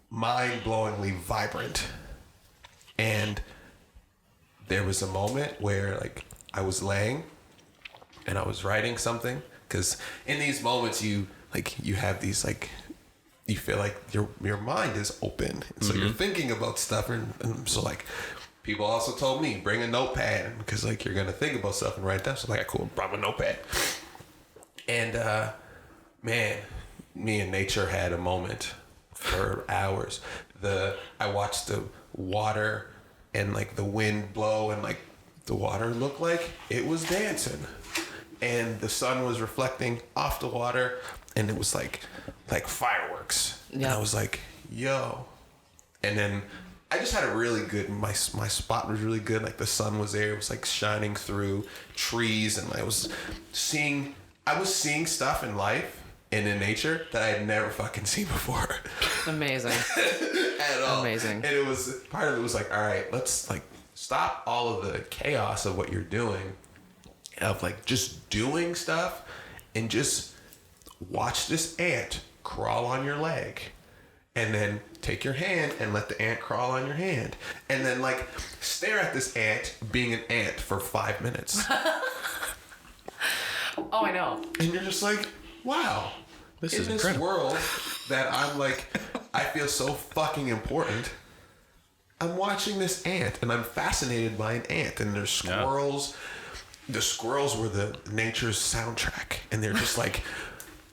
mind-blowingly vibrant. And there was a moment where like I was laying and I was writing something, because in these moments you have these like, you feel like your mind is open, and so you're thinking about stuff, and so like people also told me bring a notepad, because like you're gonna think about stuff and write down. So I'm like, cool, brought my notepad. And man, me and nature had a moment for hours. I watched the water and like the wind blow, and like the water looked like it was dancing, and the sun was reflecting off the water, and it was like fireworks. Yeah. And I was like, yo. And then I just had a really good, my spot was really good. Like the sun was there. It was like shining through trees, and I was seeing stuff in life and in nature that I had never fucking seen before. Amazing. At all. Amazing. And it was, part of it was like, all right, let's like stop all of the chaos of what you're doing, of like just doing stuff, and just watch this ant crawl on your leg, and then take your hand and let the ant crawl on your hand, and then like stare at this ant being an ant for 5 minutes. Oh, I know. And you're just like, wow, this in is this incredible. world that I'm like, I feel so fucking important, I'm watching this ant, and I'm fascinated by an ant, and there's squirrels. Yeah. The squirrels were the nature's soundtrack, and they're just like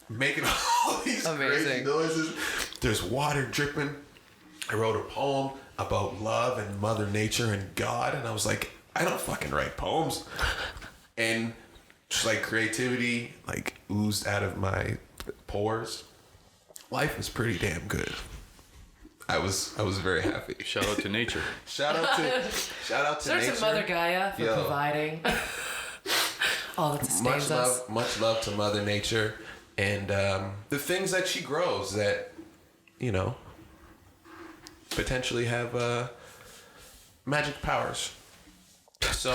making all these crazy noises. There's water dripping. I wrote a poem about love and Mother Nature and God, and I was like, I don't fucking write poems. And just like creativity like oozed out of my pores. Life is pretty damn good. I was very happy. Shout out to nature. Shout out to There's nature. a Mother Gaia for providing all that sustains us. Much love to Mother Nature, and the things that she grows that, potentially have magic powers. So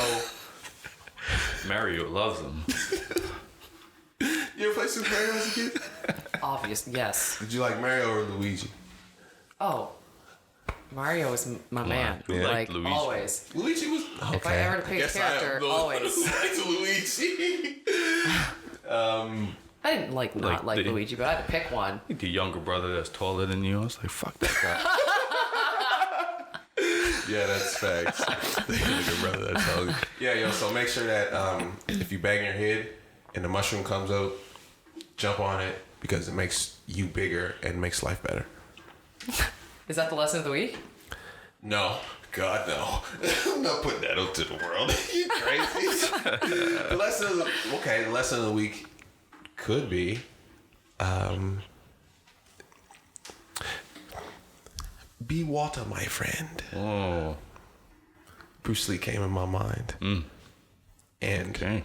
Mario loves them. You ever play Super Mario as a kid? Obvious, yes. Did you like Mario or Luigi? Oh, Mario is my man. You liked Like Luigi. always. Luigi was okay. If I ever to pick a character, always. Luigi. I didn't like Luigi, but I had to pick one. The younger brother that's taller than you. I was like, fuck that guy. Yeah, that's facts. The younger brother that's taller. Yeah, yo. So make sure that if you bang your head and the mushroom comes out, jump on it, because it makes you bigger and makes life better. Is that the lesson of the week? No, God, no. I'm not putting that out to the world. You crazy? The lesson of the week could be be water, my friend. Oh. Bruce Lee came in my mind. And Okay.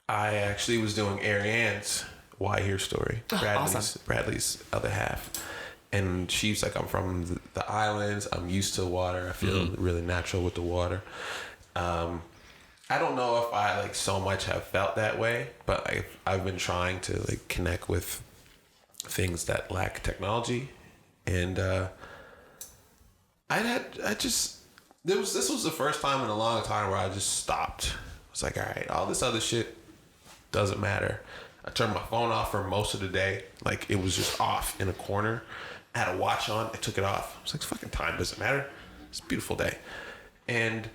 I actually was doing Ariane's Why Here story. Bradley's other half. And she's like, I'm from the islands. I'm used to water. I feel really natural with the water. I don't know if I like so much have felt that way, but I've been trying to like connect with things that lack technology. And this was the first time in a long time where I just stopped. I was like, all right, all this other shit doesn't matter. I turned my phone off for most of the day. Like, it was just off in a corner. I had a watch on. I took it off. I was like, fucking time doesn't matter. It's a beautiful day. And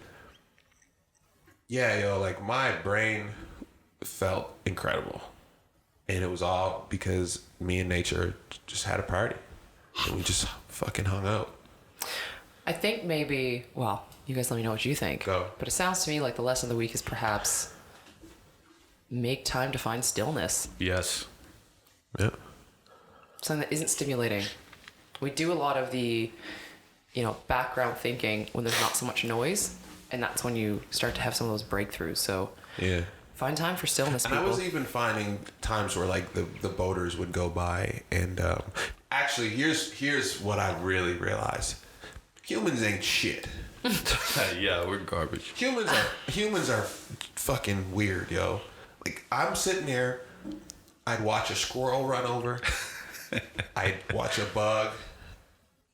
yeah, like my brain felt incredible. And it was all because me and nature just had a party. And we just fucking hung out. I think maybe, well, you guys let me know what you think. Go. But it sounds to me like the lesson of the week is perhaps make time to find stillness. Yes. Yeah. Something that isn't stimulating. We do a lot of the, background thinking when there's not so much noise, and that's when you start to have some of those breakthroughs. So Yeah. find time for stillness, And people. I was even finding times where like the boaters would go by and actually here's what I really realized. Humans ain't shit. Yeah, we're garbage. Humans are fucking weird, yo. Like I'm sitting there, I'd watch a squirrel run over, I'd watch a bug,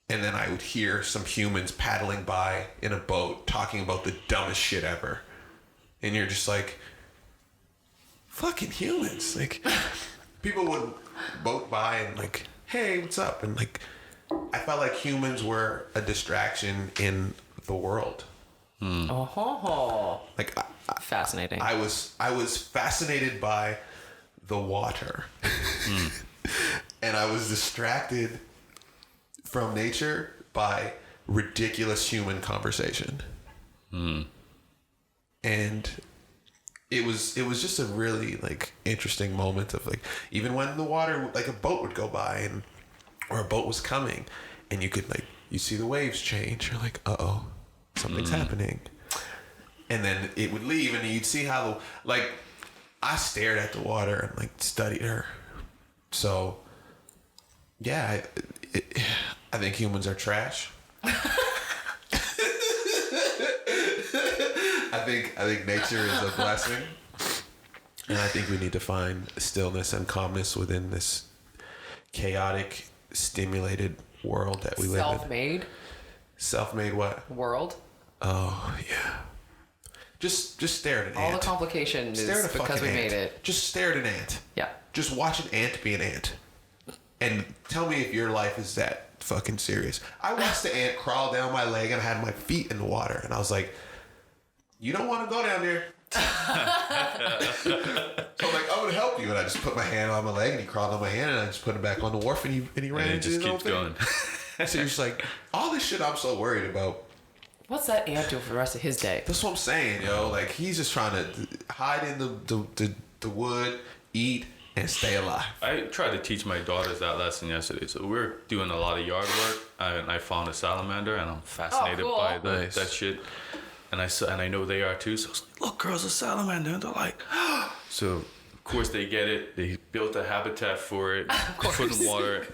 and then I would hear some humans paddling by in a boat talking about the dumbest shit ever. And you're just like, fucking humans. Like, people would boat by and like, hey, what's up? And like, I felt like humans were a distraction in the world. Oh, Like, fascinating. I was fascinated by the water. And I was distracted from nature by ridiculous human conversation. And it was just a really like interesting moment of like, even when the water, like a boat would go by and or a boat was coming and you could like, you see the waves change. You're like, uh-oh, something's happening. And then it would leave and you'd see how like I stared at the water and like studied her. So yeah, I think humans are trash. I think nature is a blessing. And I think we need to find stillness and calmness within this chaotic, stimulated world that we live in. Self-made Self-made what? world. Oh, yeah. Just stare at an All ant. the complication Stare at is a because we fucking made ant. it. Just stare at an ant. Yeah. Just watch an ant be an ant. And tell me if your life is that fucking serious. I watched the ant crawl down my leg and I had my feet in the water. And I was like, you don't want to go down there. So I'm like, I'm going to help you. And I just put my hand on my leg and he crawled on my hand and I just put him back on the wharf and he ran And it into just his own keeps thing. going. So you're just like, all this shit I'm so worried about. What's that ant doing for the rest of his day? That's what I'm saying, yo. Like, he's just trying to hide in the wood, eat, and stay alive. I tried to teach my daughters that lesson yesterday. So we're doing a lot of yard work, and I found a salamander, and I'm fascinated cool. by Nice. that shit. And I know they are too. So I was like, "Look, girls, a salamander!" And they're like, so of course they get it. They built a habitat for it. Put in water.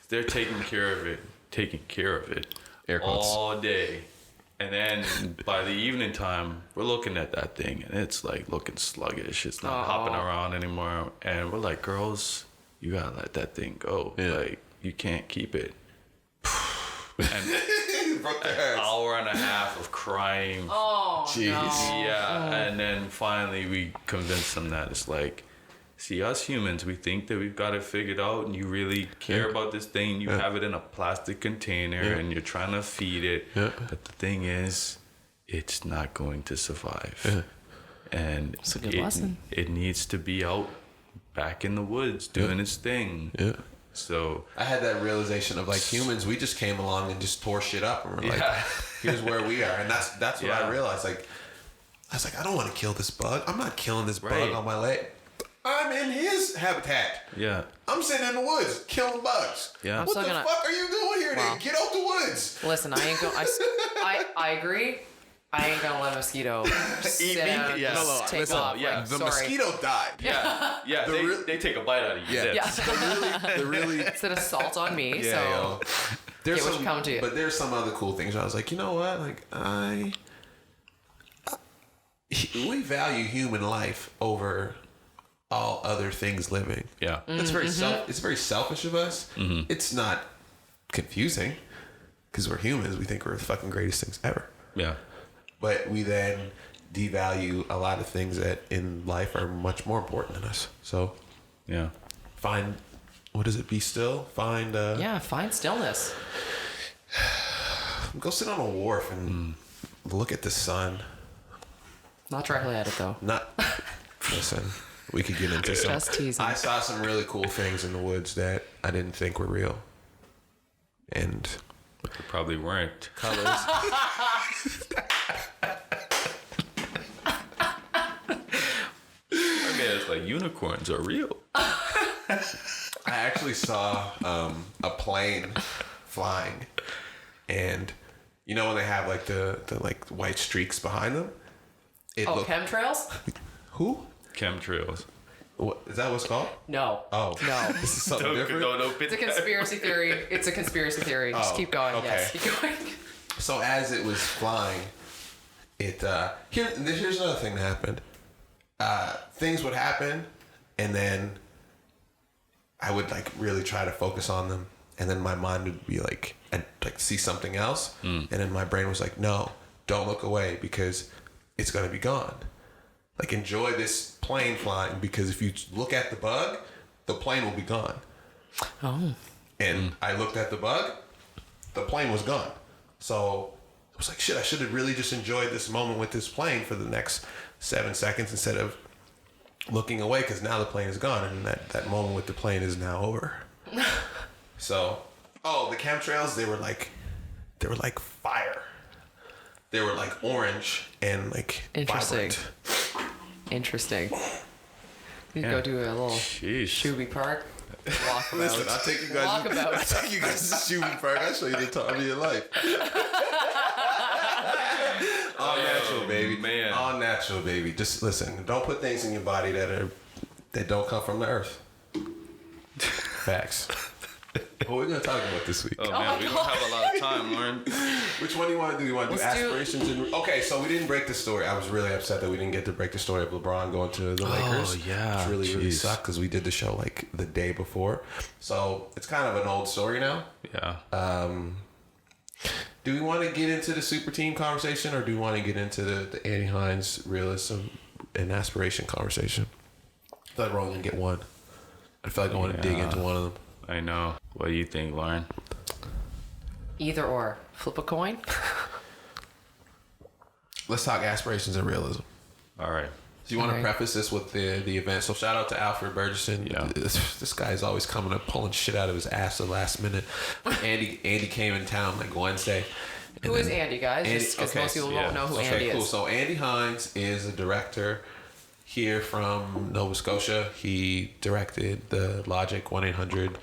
They're taking care of it. Air quotes. All day. And then by the evening time, we're looking at that thing, and it's like looking sluggish. It's not hopping around anymore. And we're like, girls, you gotta let that thing go. Yeah. Like, you can't keep it. And Broke their an hearts. hour and a half of crying. Oh, Jeez. Yeah. And then finally we convinced them that it's like, see, us humans, we think that we've got it figured out, and you really care about this thing. You have it in a plastic container, and you're trying to feed it. Yeah. But the thing is, it's not going to survive. And a good lesson. it needs to be out back in the woods doing its thing. Yeah. So I had that realization of like humans, we just came along and just tore shit up, and we're like, here's where we are, and that's what I realized. Like, I was like, I don't want to kill this bug. I'm not killing this bug on my leg. I'm in his habitat. Yeah. I'm sitting in the woods killing bugs. Yeah. What the fuck are you doing here? Then get out the woods. Listen, I ain't going. I agree. I ain't gonna let a mosquito sit down, just take off. Yeah. Like, The sorry. mosquito died. Yeah. They take a bite out of you. Yeah. That's- really. It's an assault on me. Yeah, So yo. There's get what some, coming to you. but there's some other cool things. I was like, you know what? Like we value human life over all other things living. Yeah. It's very it's very selfish of us. It's not confusing because we're humans. We think we're the fucking greatest things ever. Yeah. But we then devalue a lot of things that in life are much more important than us. So Yeah. find, what is it? Be still. Find. Find stillness. Go sit on a wharf and look at the sun. Not directly at it though. Not. Listen, we could get into some. Just teasing. I saw some really cool things in the woods that I didn't think were real. And They probably weren't. colors. I mean, it's like unicorns are real. I actually saw a plane flying, and you know when they have like the like white streaks behind them. It looked, Chemtrails? who? Chemtrails. What, is that what's called? No. Oh No. this is something different. It's a conspiracy theory. It's a conspiracy theory. Just keep going. okay. Yes, keep going. So as it was flying, it here's another thing that happened. Things would happen, and then I would like really try to focus on them, and then my mind would be like, I'd like see something else, and then my brain was like, no, don't look away because it's gonna be gone. Like enjoy this plane flying because if you look at the bug, the plane will be gone. Oh. And I looked at the bug, the plane was gone. So I was like, shit, I should have really just enjoyed this moment with this plane for the next 7 seconds instead of looking away because now the plane is gone and that moment with the plane is now over. So, the chemtrails, they were like fire. They were like orange and like Interesting. vibrant. Interesting. You go do a little Sheesh. Shuby Park. Walkabout. Listen, I'll take you guys. Walkabout. I'll take you guys to Shooting Park. I'll show you the time of your life. All natural, baby. Man. All natural, baby. Just listen. Don't put things in your body that don't come from the earth. Facts. What we're gonna talk about this week? Oh man, we don't have a lot of time, Lauren. Which one do you want to do? You want to do Let's do- aspirations and okay? So we didn't break the story. I was really upset that we didn't get to break the story of LeBron going to the Lakers. yeah. Which really Jeez. sucked because we did the show like the day before. So it's kind of an old story now. Yeah. Do we want to get into the super team conversation, or do we want to get into the Andy Hines realism and aspiration conversation? I feel like we're only gonna get one. I feel like I want to dig into one of them. I know. What do you think, Lauren? Either or. Flip a coin. Let's talk aspirations and realism. All right. Do you want to Okay. preface this with the event? So shout out to Alfred Burgesson. Yeah. This guy's always coming up pulling shit out of his ass at the last minute. Andy came in town like Wednesday. Who is Andy, guys? Andy- Just because okay, most people yeah. won't know who Okay, Andy cool. is. So Andy Hines is a director here from Nova Scotia. He directed the Logic 1-800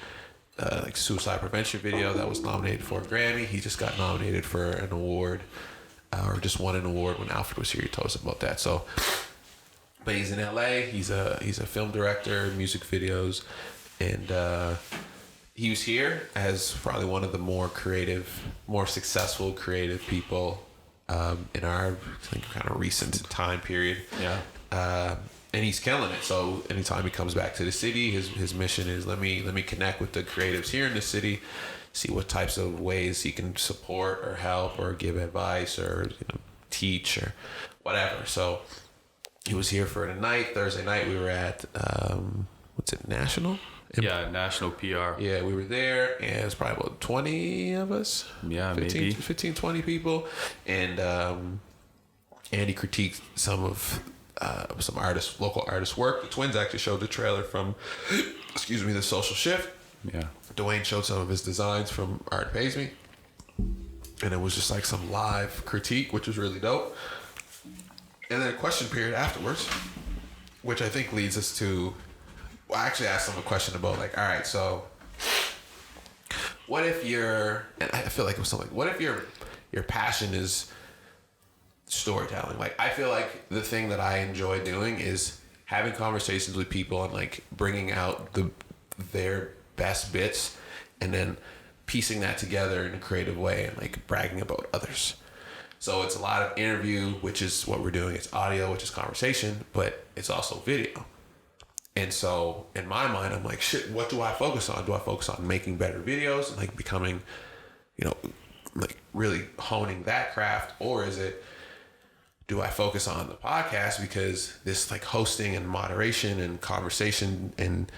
like suicide prevention video that was nominated for a Grammy. He just got nominated for an award, or just won an award when Alfred was here. He told us about that. So, but he's in LA. He's a film director, music videos, and he was here as probably one of the more creative, more successful creative people in our I think, kind of recent time period. Yeah. And he's killing it. So anytime he comes back to the city, his mission is let me connect with the creatives here in the city, see what types of ways he can support or help or give advice or teach or whatever. So he was here for the night. Thursday night we were at what's it, National? Yeah, National PR. Yeah, we were there, and it was probably about 20 of us. Yeah, 15, maybe. 15, 20 people. And Andy critiqued some of some local artists' work. The Twins actually showed the trailer from, the Social Shift. Yeah. Duane showed some of his designs from Art Pays Me, and it was just like some live critique, which was really dope. And then a question period afterwards, which I think leads us to, well, I actually asked him a question about like, all right, so what if and I feel like it was something, what if your passion is storytelling? Like, I feel like the thing that I enjoy doing is having conversations with people and like bringing out their best bits and then piecing that together in a creative way and like bragging about others. So it's a lot of interview, which is what we're doing. It's audio, which is conversation, but it's also video. And so in my mind, I'm like, shit, what do I focus on? Do I focus on making better videos and like becoming, like really honing that craft? Or is it, do I focus on the podcast because this like hosting and moderation and conversation and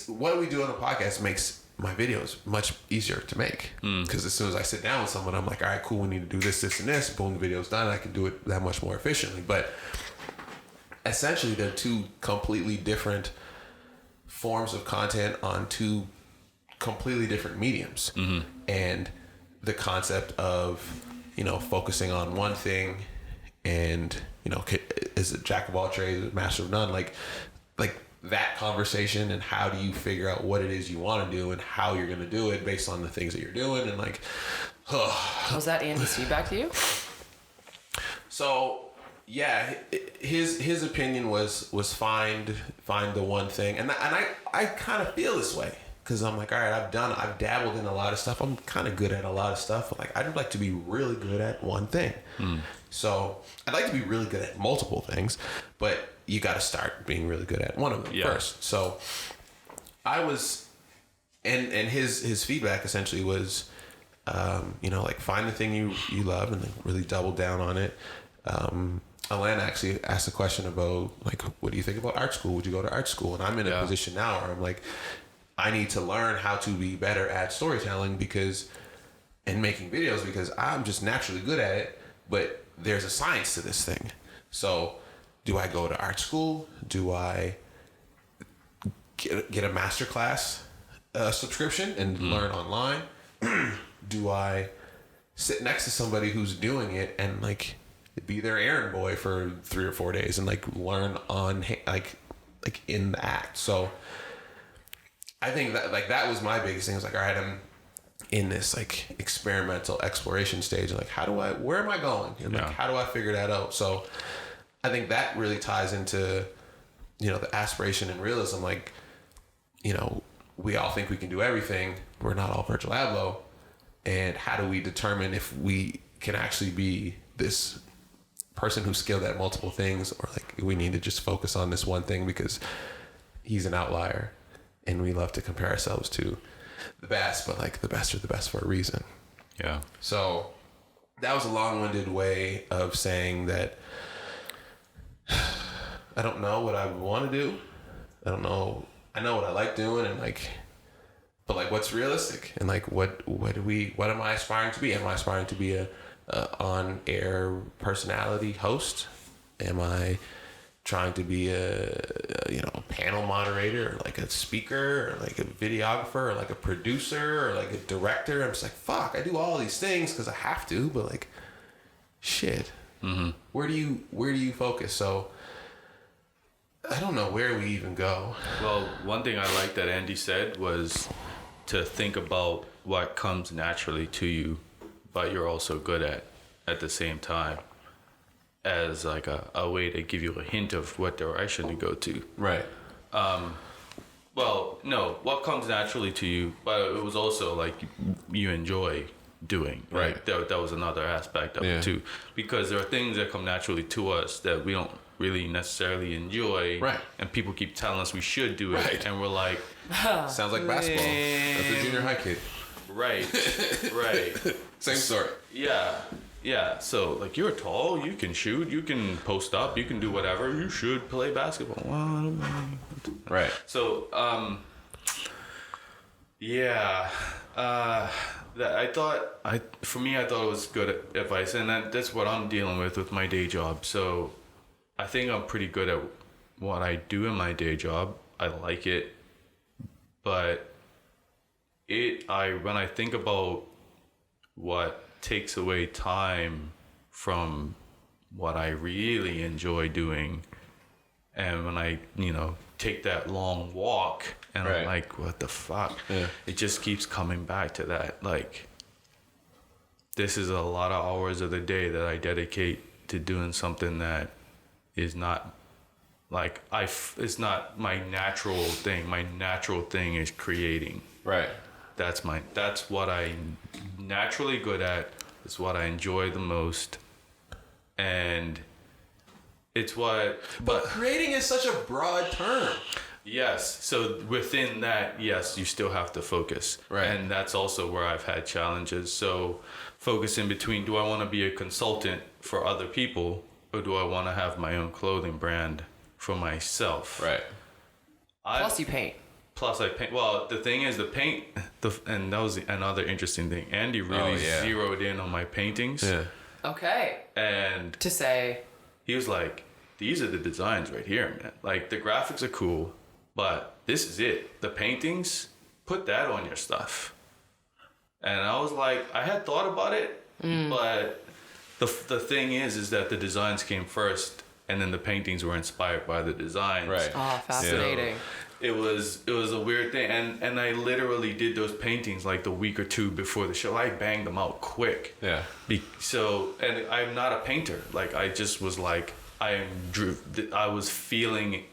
what we do on the podcast makes my videos much easier to make. Because as soon as I sit down with someone, I'm like, all right, cool, we need to do this, this, and this. Boom, the video's done. I can do it that much more efficiently. But essentially, they're two completely different forms of content on two completely different mediums. And the concept of, focusing on one thing and, is it jack of all trades, master of none? Like that conversation, and how do you figure out what it is you want to do and how you're going to do it based on the things that you're doing, and like, Was that Andy's feedback to you? So yeah, his opinion was find the one thing, and I kind of feel this way because I'm like, all right, I've dabbled in a lot of stuff. I'm kind of good at a lot of stuff, but like I'd like to be really good at one thing. So I'd like to be really good at multiple things, but you got to start being really good at one of them first. So I was, and his feedback essentially was, like find the thing you love and then really double down on it. Alana actually asked a question about like, what do you think about art school? Would you go to art school? And I'm in a position now where I'm like, I need to learn how to be better at storytelling and making videos because I'm just naturally good at it, but there's a science to this thing. So do I go to art school? Do I get a masterclass subscription and learn online? Do I sit next to somebody who's doing it and like be their errand boy for 3 or 4 days and like learn on like in the act? So I think that like that was my biggest thing. I was like, all right, I'm in this like experimental exploration stage. Like, where am I going? And like, how do I figure that out? So I think that really ties into, the aspiration and realism. Like, we all think we can do everything. We're not all Virgil Abloh. And how do we determine if we can actually be this person who's skilled at multiple things, or like we need to just focus on this one thing because he's an outlier and we love to compare ourselves to the best, but like the best are the best for a reason. Yeah. So that was a long-winded way of saying that I don't know what I want to do. I don't know. I know what I like doing, and like, but like, what's realistic? And like, what am I aspiring to be? Am I aspiring to be a on-air personality host? Am I trying to be a panel moderator, or like a speaker, or like a videographer, or like a producer, or like a director? I'm just like, fuck, I do all these things because I have to, but like, shit. Where do you focus? So I don't know where we even go. Well, one thing I like that Andy said was to think about what comes naturally to you, but you're also good at the same time, as like a way to give you a hint of what direction to go to. Right. Well, no, what comes naturally to you, but it was also like you enjoy doing. Right. That was another aspect of it too, because there are things that come naturally to us that we don't really necessarily enjoy. Right. And people keep telling us we should do it. Right. And we're like, sounds like basketball. That's a junior high kid. Right. Right. Same story. Yeah. So like, you're tall, you can shoot, you can post up, you can do whatever. You should play basketball. Well, I don't know. Right. So I thought it was good advice, and that's what I'm dealing with my day job. So I think I'm pretty good at what I do in my day job. I like it, but when I think about what takes away time from what I really enjoy doing, and when I, take that long walk and I'm like, what the fuck? Yeah. It just keeps coming back to that. Like, this is a lot of hours of the day that I dedicate to doing something that is not like it's not my natural thing. My natural thing is creating. Right. That's what I'm naturally good at. It's what I enjoy the most. And it's what... But creating is such a broad term. Yes. So within that, yes, you still have to focus. Right. And that's also where I've had challenges. So focusing between, do I want to be a consultant for other people, or do I want to have my own clothing brand for myself? Right. Plus, you paint. Plus, I paint. Well, the thing is, the paint, and that was another interesting thing. Andy really zeroed in on my paintings. Yeah. Okay. And To say, he was like, these are the designs right here, man. Like, the graphics are cool, but this is it. The paintings, put that on your stuff. And I was like, I had thought about it, but the thing is that the designs came first, and then the paintings were inspired by the designs. Right. fascinating. It was a weird thing, and I literally did those paintings like the week or two before the show. I banged them out quick. Yeah. And I'm not a painter. Like, I just was like, I was feeling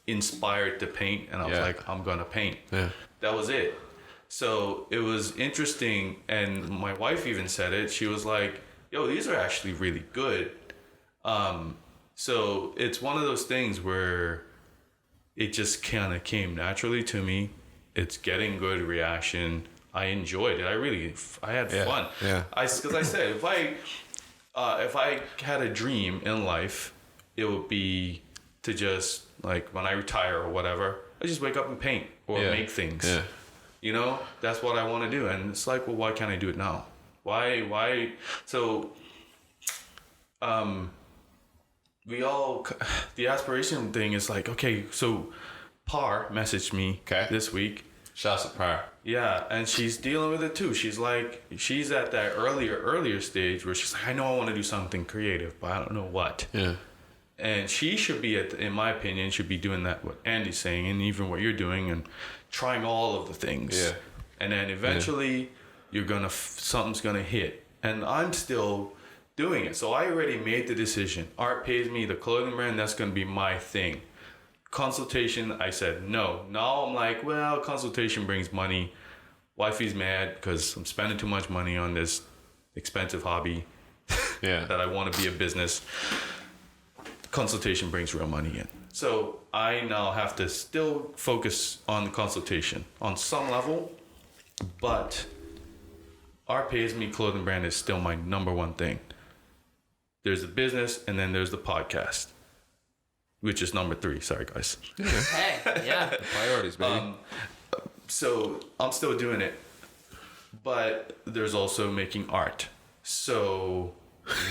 inspired to paint, and I was like, I'm gonna paint. Yeah. That was it. So it was interesting, and my wife even said it. She was like, yo, these are actually really good. So it's one of those things where it just kind of came naturally to me. It's getting good reaction. I enjoyed it. I had fun. Yeah. Because I said, if I had a dream in life, it would be to just, like, when I retire or whatever, I just wake up and paint or make things. Yeah. That's what I want to do. And it's like, well, why can't I do it now? Why? So, the aspiration thing is like, okay, so Par messaged me this week. Shouts to Par. Yeah, and she's dealing with it too. She's at that earlier stage where she's like, I know I want to do something creative, but I don't know what. Yeah. And she should be, in my opinion, should be doing that, what Andy's saying, and even what you're doing, and trying all of the things. Yeah. And then eventually, something's gonna hit. And I'm still doing it. So I already made the decision. Art pays me, the clothing brand, that's gonna be my thing. Consultation, I said no. Now I'm like, well, consultation brings money. Wifey's mad because I'm spending too much money on this expensive hobby that I want to be a business. Consultation brings real money in. So I now have to still focus on the consultation on some level, but Art Pays Me clothing brand is still my number one thing. There's the business, and then there's the podcast, which is number 3. Sorry, guys. Hey, yeah. Priorities, baby. So I'm still doing it, but there's also making art. So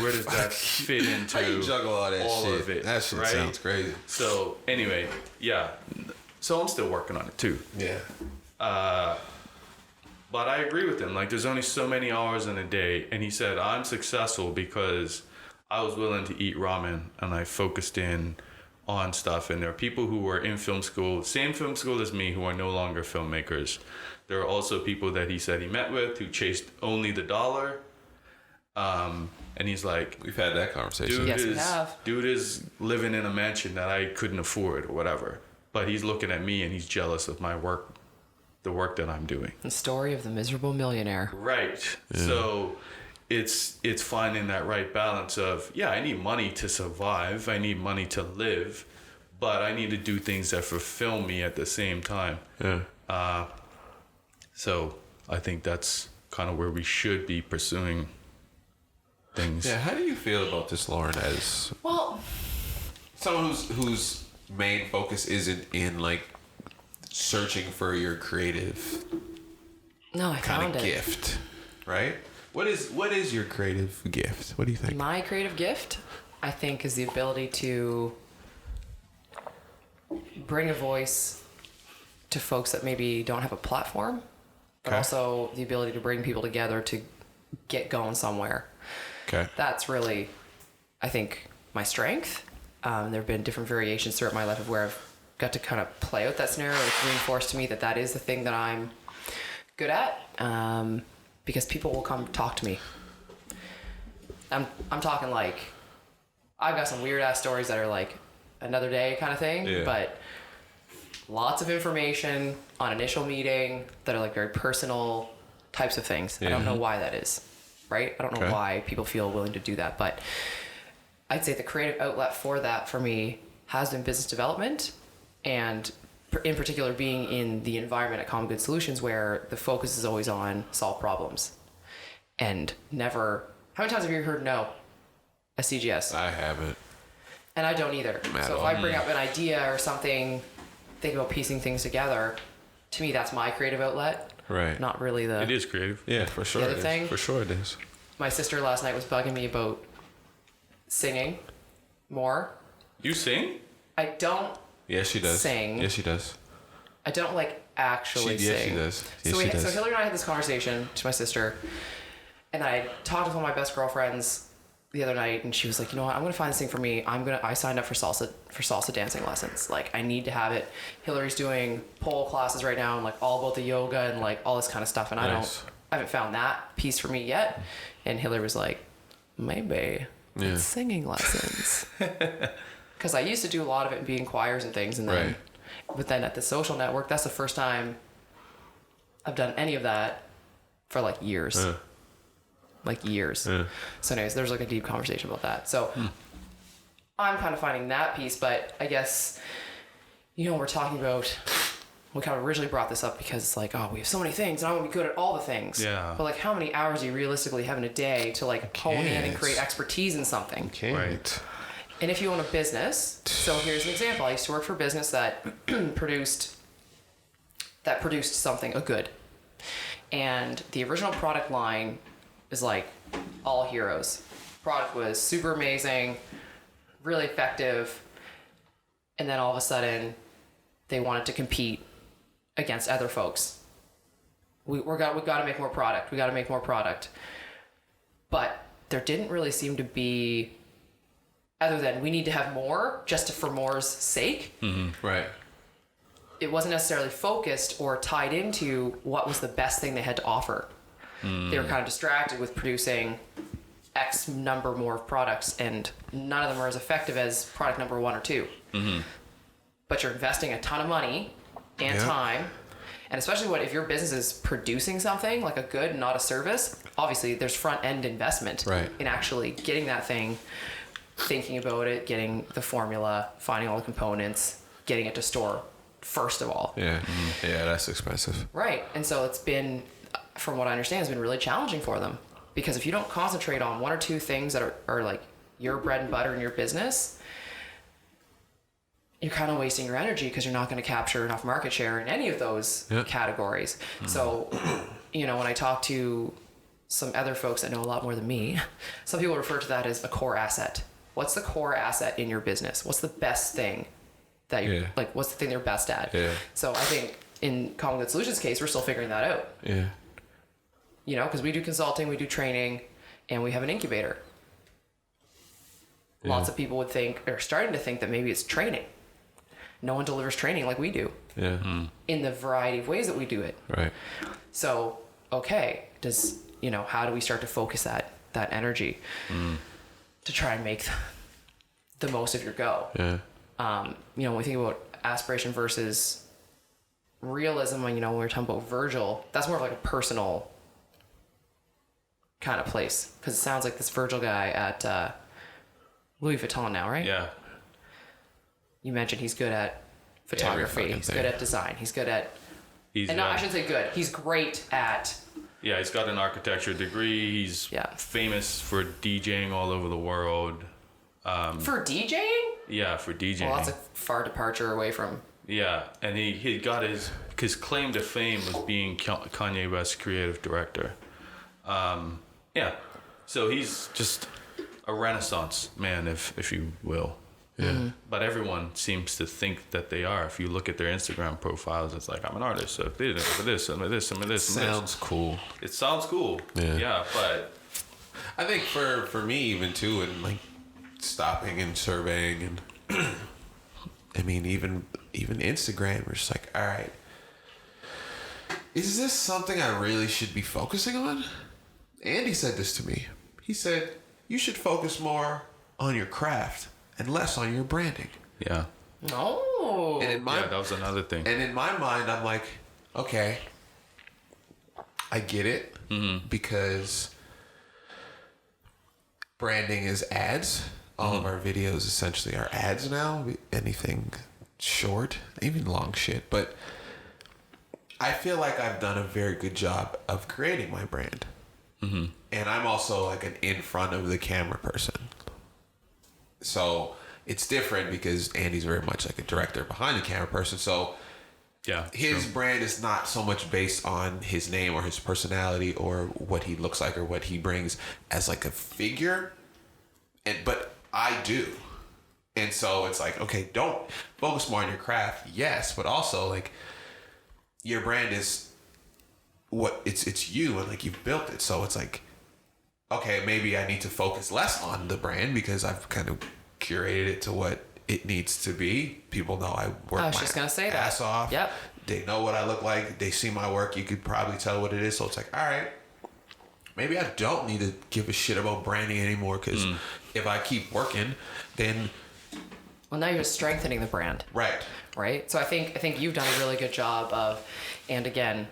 where does that fit into? How you juggle all that shit? Of it, that shit right? sounds crazy. So anyway, yeah. So I'm still working on it too. Yeah. But I agree with him. Like, there's only so many hours in a day, and he said I'm successful because I was willing to eat ramen and I focused in on stuff. And there are people who were in film school, same film school as me, who are no longer filmmakers. There are also people that he said he met with who chased only the dollar. And he's like, we've had that conversation. Yes, we have. Dude is living in a mansion that I couldn't afford or whatever. But he's looking at me and he's jealous of my work, the work that I'm doing. The story of the miserable millionaire. Right. Yeah. So it's finding that right balance of, yeah, I need money to survive. I need money to live, but I need to do things that fulfill me at the same time. Yeah. So I think that's kind of where we should be pursuing things. Yeah. How do you feel about this, Lauren, as someone whose main focus isn't in like searching for your creative kind of gift, right? What is your creative gift? What do you think? My creative gift, I think, is the ability to bring a voice to folks that maybe don't have a platform but also the ability to bring people together to get going somewhere. Okay. That's really, I think, my strength. There have been different variations throughout my life of where I've got to kind of play out that scenario. It's reinforced to me that is the thing that I'm good at, because people will come talk to me. I'm talking like, I've got some weird ass stories that are like another day kind of thing, but lots of information on initial meeting that are like very personal types of things. I don't know why that is, right? I don't know why people feel willing to do that, but I'd say the creative outlet for that for me has been business development, and in particular being in the environment at Common Good Solutions where the focus is always on solve problems and never. How many times have you heard no at CGS? I haven't. And I don't either. So if I bring up an idea or something, think about piecing things together, to me that's my creative outlet. Right. Not really the. It is creative. Yeah, for sure. The other thing. For sure it is. My sister last night was bugging me about singing more. You sing? I don't. Yes, she does. Sing. Yes, she does. I don't like actually sing. Yes, she does. Yes, So she does. So Hillary and I had this conversation to my sister, and I talked with one of my best girlfriends the other night, and she was like, you know what, I'm gonna find this thing for me. I signed up for salsa dancing lessons. Like, I need to have it. Hillary's doing pole classes right now and like all about the yoga and like all this kind of stuff, and I haven't found that piece for me yet. And Hillary was like, maybe it's singing lessons. Because I used to do a lot of it and be in choirs and things, and then but then at the social network, that's the first time I've done any of that for like years. Like years. So anyways, there's like a deep conversation about that. So I'm kind of finding that piece, but I guess, we're talking about, we kind of originally brought this up because it's like, oh, we have so many things and I want to be good at all the things. Yeah. But like, how many hours do you realistically have in a day to like hone in and create expertise in something? Right. And if you own a business, so here's an example. I used to work for a business that produced something, a good. And the original product line is like all heroes. Product was super amazing, really effective. And then all of a sudden they wanted to compete against other folks. We got to make more product. We got to make more product. But there didn't really seem to be, other than we need to have more just for more's sake. Mm-hmm. Right. It wasn't necessarily focused or tied into what was the best thing they had to offer. They were kind of distracted with producing X number more of products, and none of them are as effective as product number 1 or 2. But you're investing a ton of money and time, and especially if your business is producing something like a good, not a service, obviously there's front end investment in actually getting that thing, thinking about it, getting the formula, finding all the components, getting it to store first of all. Yeah, that's expensive. Right, and so it's been, from what I understand, it's been really challenging for them, because if you don't concentrate on 1 or 2 things that are like your bread and butter in your business, you're kind of wasting your energy because you're not going to capture enough market share in any of those categories. So, when I talk to some other folks that know a lot more than me, some people refer to that as a core asset. What's the core asset in your business? What's the best thing that you're like, what's the thing they're best at? So I think in Common Good Solutions case, we're still figuring that out. Because we do consulting, we do training, and we have an incubator. Lots of people would think, or starting to think, that maybe it's training. No one delivers training like we do. In the variety of ways that we do it. Right. So, okay, how do we start to focus that energy to try and make the most of your go? When we think about aspiration versus realism, when we're talking about Virgil, that's more of like a personal kind of place, because it sounds like this Virgil guy at Louis Vuitton now, right? Yeah. You mentioned he's good at photography, he's good at design, he's good at, I shouldn't say good, he's great at. Yeah, he's got an architecture degree. He's famous for DJing all over the world. For DJing? Yeah, for DJing. Well, that's a far departure away from. Yeah, and he got his claim to fame was being Kanye West's creative director. So he's just a Renaissance man, if you will. Yeah. But everyone seems to think that they are. If you look at their Instagram profiles, it's like, I'm an artist, so this. Sounds cool. It sounds cool. Yeah. But I think for me even too, and like stopping and surveying and I mean even Instagram, we're just like, all right, is this something I really should be focusing on? Andy said this to me. He said, you should focus more on your craft and less on your branding. yeah. No. And in my Yeah, that was another thing. And in my mind, I'm like, okay, I get it, because branding is ads. All of our videos essentially are ads now. Anything short, even long shit. But I feel like I've done a very good job of creating my brand. And I'm also like an in front of the camera person. So it's different because Andy's very much like a director behind the camera person. So Yeah. his brand is not so much based on his name or his personality or what he looks like or what he brings as like a figure. But I do. And so it's like, okay, don't focus more on your craft. Yes, but also like your brand is what it's you, and like you've built it. So it's like, okay, maybe I need to focus less on the brand because I've kind of curated it to what it needs to be. People know I work my ass off. Yep. They know what I look like. They see my work. You could probably tell what it is. So it's like, all right, maybe I don't need to give a shit about branding anymore, because if I keep working, then Well, now you're strengthening the brand. right. So I think you've done a really good job of, and again,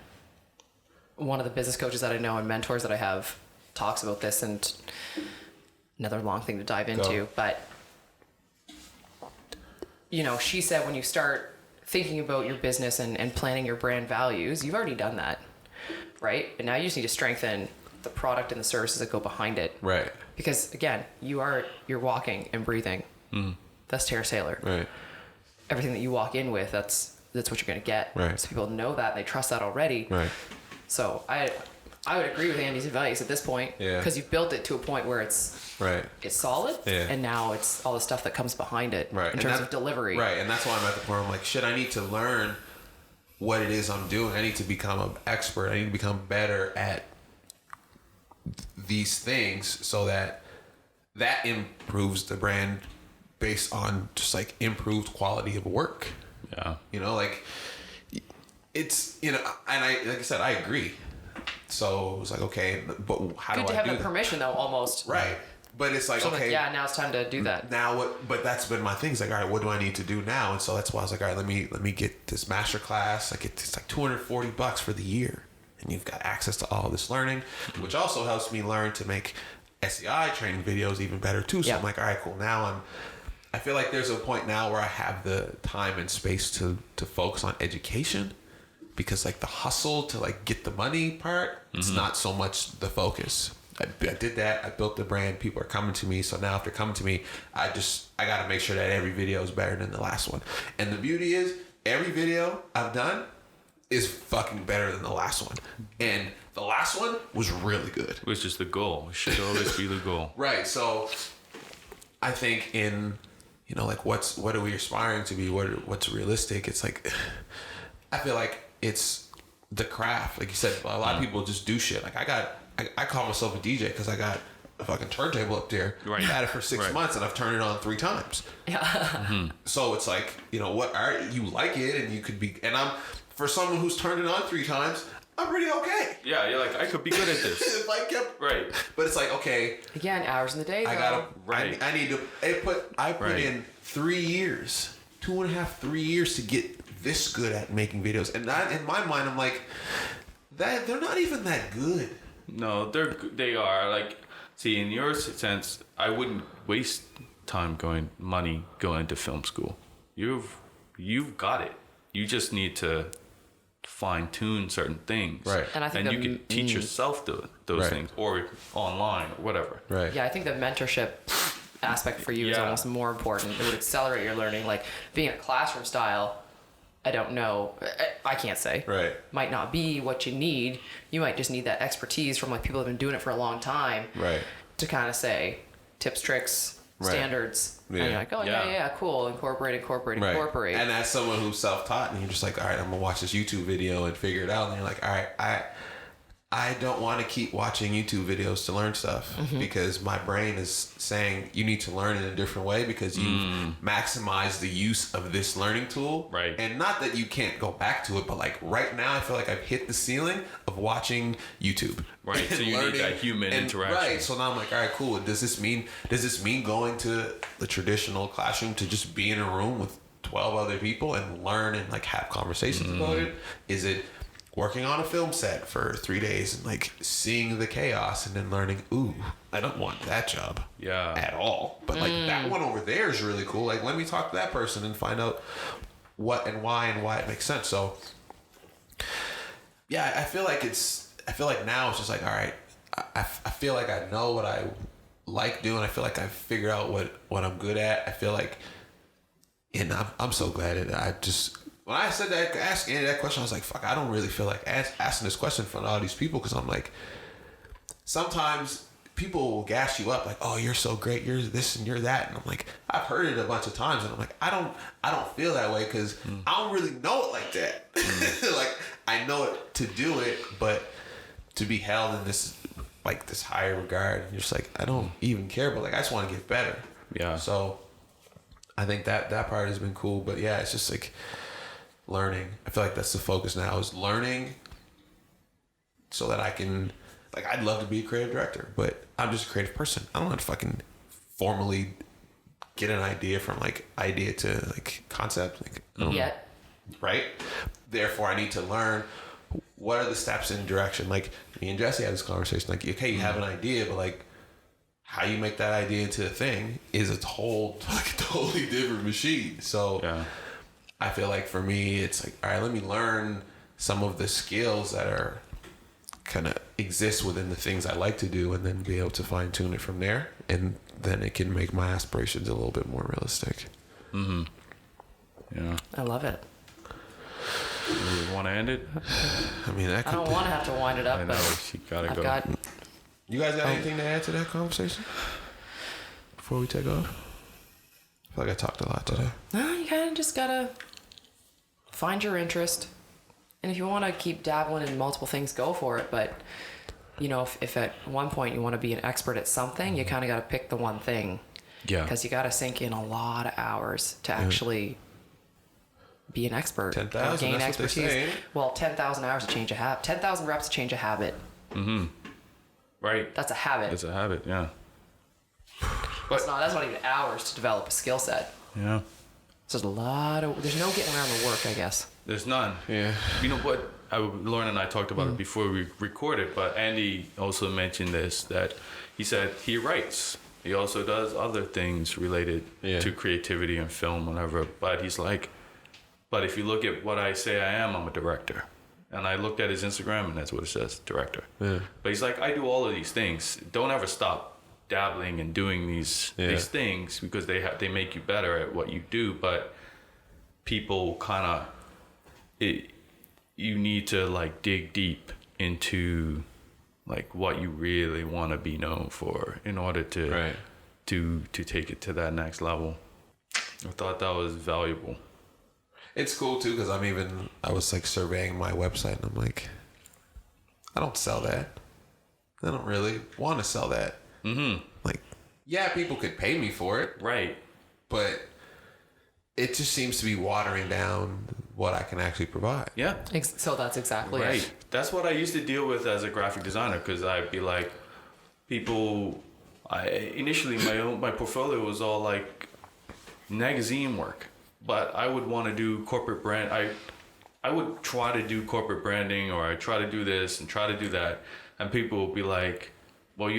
one of the business coaches that I know and mentors that I have talks about this, and another long thing to dive into, but you know, she said when you start thinking about your business and planning your brand values, you've already done that, right? And now you just need to strengthen the product and the services that go behind it. Right. Because again, you're walking and breathing. That's Terrence Taylor. Right. Everything that you walk in with, that's what you're going to get. Right. So people know that, they trust that already. Right. So I would agree with Andy's advice at this point. Yeah. Because you've built it to a point where it's solid. Yeah. And now it's all the stuff that comes behind it. Right. In And terms of delivery. Right. And that's why I'm at the point where I'm like, shit, I need to learn what it is I'm doing. I need to become an expert. I need to become better at these things so that improves the brand based on just like improved quality of work. Yeah. You know, like it's, you know, and like I said, I agree. So it was like, okay, but how Good do to I have do the that? permission though, almost. Right. But it's like, So okay. yeah, now it's time to do that. Now what? But that's been my thing. It's like, all right, what do I need to do now? And so that's why I was like, all right, let me get this master class. Like it's like $240 for the year, and you've got access to all this learning, which also helps me learn to make SEI training videos even better too. So I'm like, all right, cool. Now I feel like there's a point now where I have the time and space to focus on education, because like the hustle to like get the money part, it's not so much the focus. I did that. I built the brand. People are coming to me. So now if they're coming to me, I got to make sure that every video is better than the last one. And the beauty is every video I've done is fucking better than the last one. And the last one was really good. Which is the goal. It should always be the goal. Right. So I think in, you know, like what are we aspiring to be? What's realistic? It's like, I feel like it's the craft. Like you said, a lot of people just do shit. Like I call myself a DJ because I got a fucking turntable up there. Right. I've had it for 6 months and I've turned it on 3 times. Yeah. So it's like, you know, you like it and you could be, and for someone who's turned it on 3 times, I'm pretty okay. Yeah, you're like, I could be good at this. If I kept, Right. But it's like, okay, Again, hours in the day. I though. gotta, Right. I need to, I put Right. in 3 years, 2.5, 3 years to get this good at making videos. And in my mind, I'm like, that they're not even that good. No, they are. Like, see, in your sense, I wouldn't waste time going to film school. You've got it. You just need to fine tune certain things. Right. And I think you can teach yourself those Right. things, or online or whatever. Right. Yeah, I think the mentorship aspect for you is Yeah. almost more important. It would accelerate your learning. Like being a classroom style, I don't know. I can't say. Right. Might not be what you need. You might just need that expertise from like people who have been doing it for a long time. Right. To kind of say tips, tricks, standards. Yeah. And you're like, oh yeah, cool. Incorporate. And as someone who's self-taught, and you're just like, all right, I'm gonna watch this YouTube video and figure it out. And you're like, all right, I don't want to keep watching YouTube videos to learn stuff because my brain is saying you need to learn in a different way because you've maximized the use of this learning tool. Right. And not that you can't go back to it, but like right now I feel like I've hit the ceiling of watching YouTube. Right. So you need that human interaction. Right. So now I'm like, all right, cool. Does this mean going to the traditional classroom to just be in a room with 12 other people and learn and like have conversations about it? Is it working on a film set for 3 days and like seeing the chaos and then learning, ooh, I don't want that job at all. But like that one over there is really cool. Like, let me talk to that person and find out what and why it makes sense. So yeah, I feel like now it's just like, all right, I feel like I know what I like doing. I feel like I figured out what I'm good at. I feel like, and I'm so glad that I just, when I said that, asking Andy that question, I was like, fuck, I don't really feel like asking this question in front of all these people because I'm like, sometimes people will gas you up like, oh, you're so great, you're this and you're that. And I'm like, I've heard it a bunch of times and I'm like, I don't feel that way because I don't really know it like that. Like, I know it to do it, but to be held in this higher regard, you're just like, I don't even care, but like, I just want to get better. Yeah. So I think that part has been cool, but yeah, it's just like, learning. I feel like that's the focus now, is learning so that I can, like, I'd love to be a creative director, but I'm just a creative person. I don't want to fucking formally get an idea from like idea to like concept. Like, Yet. Right? Therefore, I need to learn what are the steps in direction. Like, me and Jesse had this conversation. Like, okay, you have an idea, but like, how you make that idea into a thing is a whole like totally different machine. So Yeah. I feel like for me, it's like, all right, let me learn some of the skills that are kind of exist within the things I like to do and then be able to fine tune it from there. And then it can make my aspirations a little bit more realistic. Mm-hmm. Yeah. I love it. You want to end it? I mean, I don't want to have to wind it up, I know. but She gotta I've go. got. You guys got anything to add to that conversation before we take off? I feel like I talked a lot today. No, you kind of just gotta find your interest, and if you want to keep dabbling in multiple things, go for it. But you know, if at one point you want to be an expert at something, you kind of got to pick the one thing. Yeah. Because you got to sink in a lot of hours to actually be an expert. 10,000, gain that's what they expertise. say. Well, 10,000 hours to change a habit. 10,000 reps to change a habit. Mm-hmm. Right. That's a habit. It's a habit. Yeah. That's not even hours to develop a skill set. Yeah. So there's no getting around the work, I guess. There's none. Yeah. You know what? Lauren and I talked about it before we recorded, but Andy also mentioned this, that he said he writes. He also does other things related to creativity and film, whatever. But he's like, but if you look at what I say I am, I'm a director. And I looked at his Instagram and that's what it says, director. Yeah. But he's like, I do all of these things. Don't ever stop dabbling and doing these things because they make you better at what you do. But people kind of, you need to like dig deep into like what you really want to be known for in order to take it to that next level. I thought that was valuable. It's cool too because I was like surveying my website and I'm like, I don't sell that. I don't really want to sell that. Mm-hmm. Like, yeah, people could pay me for it. Right. But it just seems to be watering down what I can actually provide. Yeah. So that's exactly Right. it. That's what I used to deal with as a graphic designer because I'd be like, initially my portfolio was all like magazine work, but I would want to do corporate brand. I would try to do corporate branding or I try to do this and try to do that. And people would be like, well,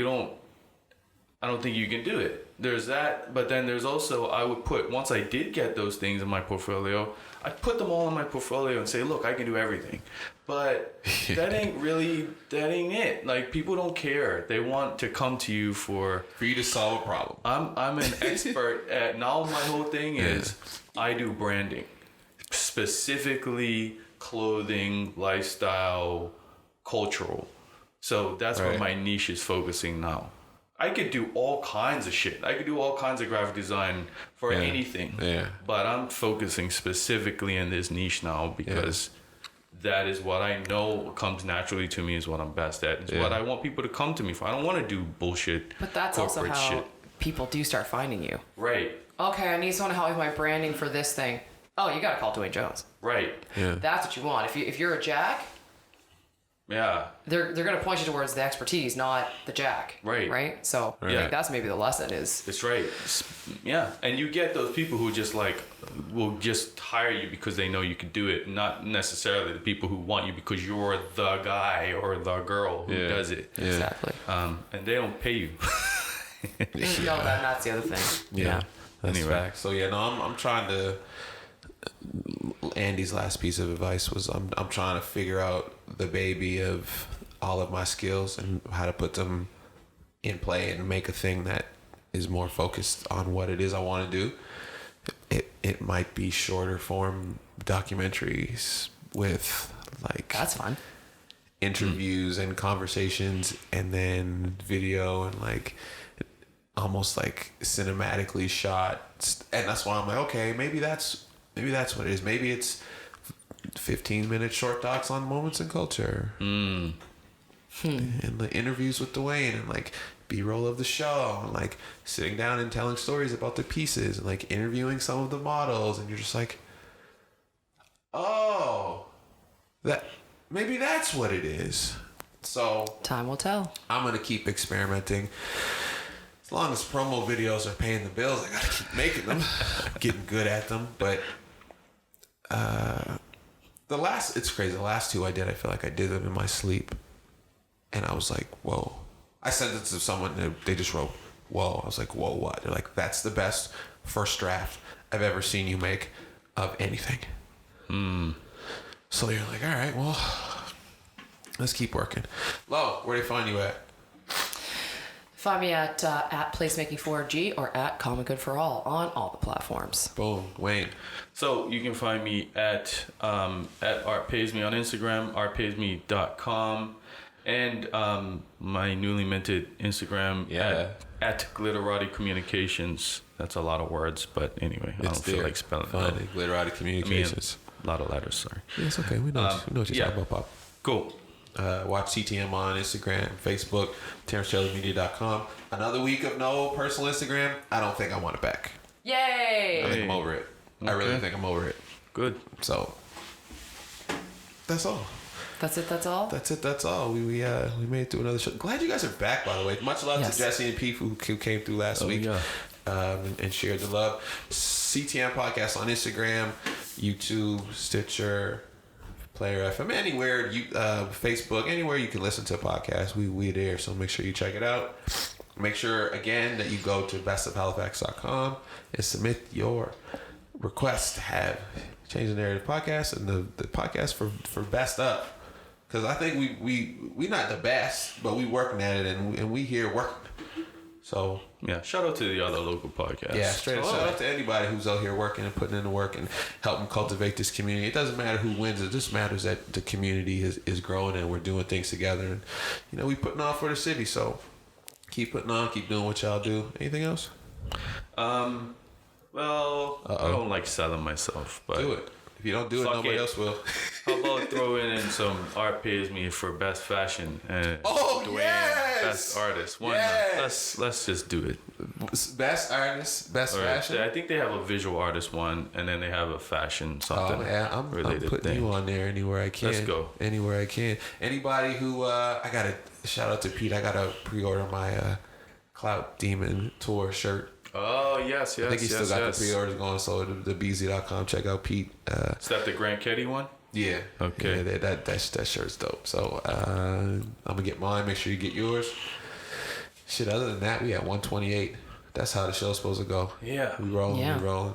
I don't think you can do it. There's that, but then there's also, I would put, once I did get those things in my portfolio, I'd put them all in my portfolio and say, look, I can do everything. But that ain't it. Like, people don't care. They want to come to you for you to solve a problem. I'm an expert at, now my whole thing is, I do branding. Specifically clothing, lifestyle, cultural. So that's what my niche is focusing now. I could do all kinds of shit. I could do all kinds of graphic design for anything. Yeah. But I'm focusing specifically in this niche now because that is what I know comes naturally to me, is what I'm best at. It's what I want people to come to me for. I don't want to do bullshit. But that's also how people do start finding you. Right. Okay, I need someone to help me with my branding for this thing. Oh, you gotta call Duane Jones. Right. Yeah. That's what you want. If you're a jack, they're gonna point you towards the expertise, not the jack. Right. Right. So that's maybe the lesson is. It's right. Yeah, and you get those people who just like will just hire you because they know you can do it, not necessarily the people who want you because you're the guy or the girl who does it. Yeah. Exactly. And they don't pay you. No, that's the other thing. Yeah. That's Anyway. fact. So yeah, no, I'm trying to. Andy's last piece of advice was I'm trying to figure out the baby of all of my skills and how to put them in play and make a thing that is more focused on what it is I want to do. It might be shorter form documentaries with like That's fun. interviews and conversations, and then video and like almost like cinematically shot. And that's why I'm like, okay, maybe that's what it is. Maybe it's 15-minute short docs on moments in culture and the interviews with Duane and like B-roll of the show and like sitting down and telling stories about the pieces and like interviewing some of the models, and you're just like, oh, that maybe that's what it is. So Time will tell. I'm gonna keep experimenting. As long as promo videos are paying the bills, I gotta keep making them, getting good at them. But it's crazy. The last two I did, I feel like I did them in my sleep, and I was like, whoa. I sent it to someone, and they just wrote, whoa. I was like, whoa, what? They're like, that's the best first draft I've ever seen you make of anything. So you're like, all right, well, let's keep working. Lo, where do they find you at? Find me at Placemaking4G or at Common Good for All on all the platforms. Boom, Wayne. So you can find me at ArtPaysMe on Instagram, artpaysme.com, and my newly minted Instagram at Glitterati Communications. That's a lot of words, but anyway, I don't feel like spelling it out. Glitterati Communications. A lot of letters, sorry. Yeah, it's okay. We know what you're talking about, Pop. Cool. Watch CTM on Instagram, Facebook, TerrenceTaylorMedia.com. Another week of no personal Instagram. I don't think I want it back. Yay! I think I'm over it. I really think I'm over it. Good. So that's all. That's it. That's all. That's all. We made it through another show. Glad you guys are back, by the way. Much love to Jesse and Pete who came through last week. And shared the love. CTM Podcast on Instagram, YouTube, Stitcher, Player FM, anywhere, Facebook, anywhere you can listen to a podcast, we there. So make sure you check it out. Make sure again that you go to bestofhalifax.com and submit your request to have Change the Narrative podcast and the podcast for best of, because I think we not the best, but we working at it and we here working. So yeah, shout out to the other local podcasts. Yeah, straight up. Shout out to anybody who's out here working and putting in the work and helping cultivate this community. It doesn't matter who wins. It just matters that the community is growing and we're doing things together. And we putting on for the city. So keep putting on, keep doing what y'all do. Anything else? Well, I don't like selling myself, but do it. If you don't do it, nobody else will. How about throwing in some Art Pays Me for best fashion and Duane, best artist? Why not? Let's just do it. Best artist, best fashion. I think they have a visual artist one, and then they have a fashion something. Oh yeah, I'm putting you on there anywhere I can. Let's go. Anywhere I can. Anybody who I gotta shout out to Pete. I gotta pre-order my Clout Demon tour shirt. Oh yes. I think he still got the pre-orders going. So the BZ.com. Check out Pete. Is that the Grand Ketty one? Yeah. Okay. Yeah, that shirt's dope. So I'm gonna get mine. Make sure you get yours. Shit. Other than that, we at 128. That's how the show's supposed to go. Yeah. We rolling. Yeah. We rolling.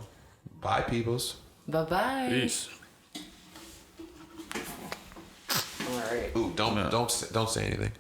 Bye, peoples. Bye. Peace. All right. Ooh, don't say anything.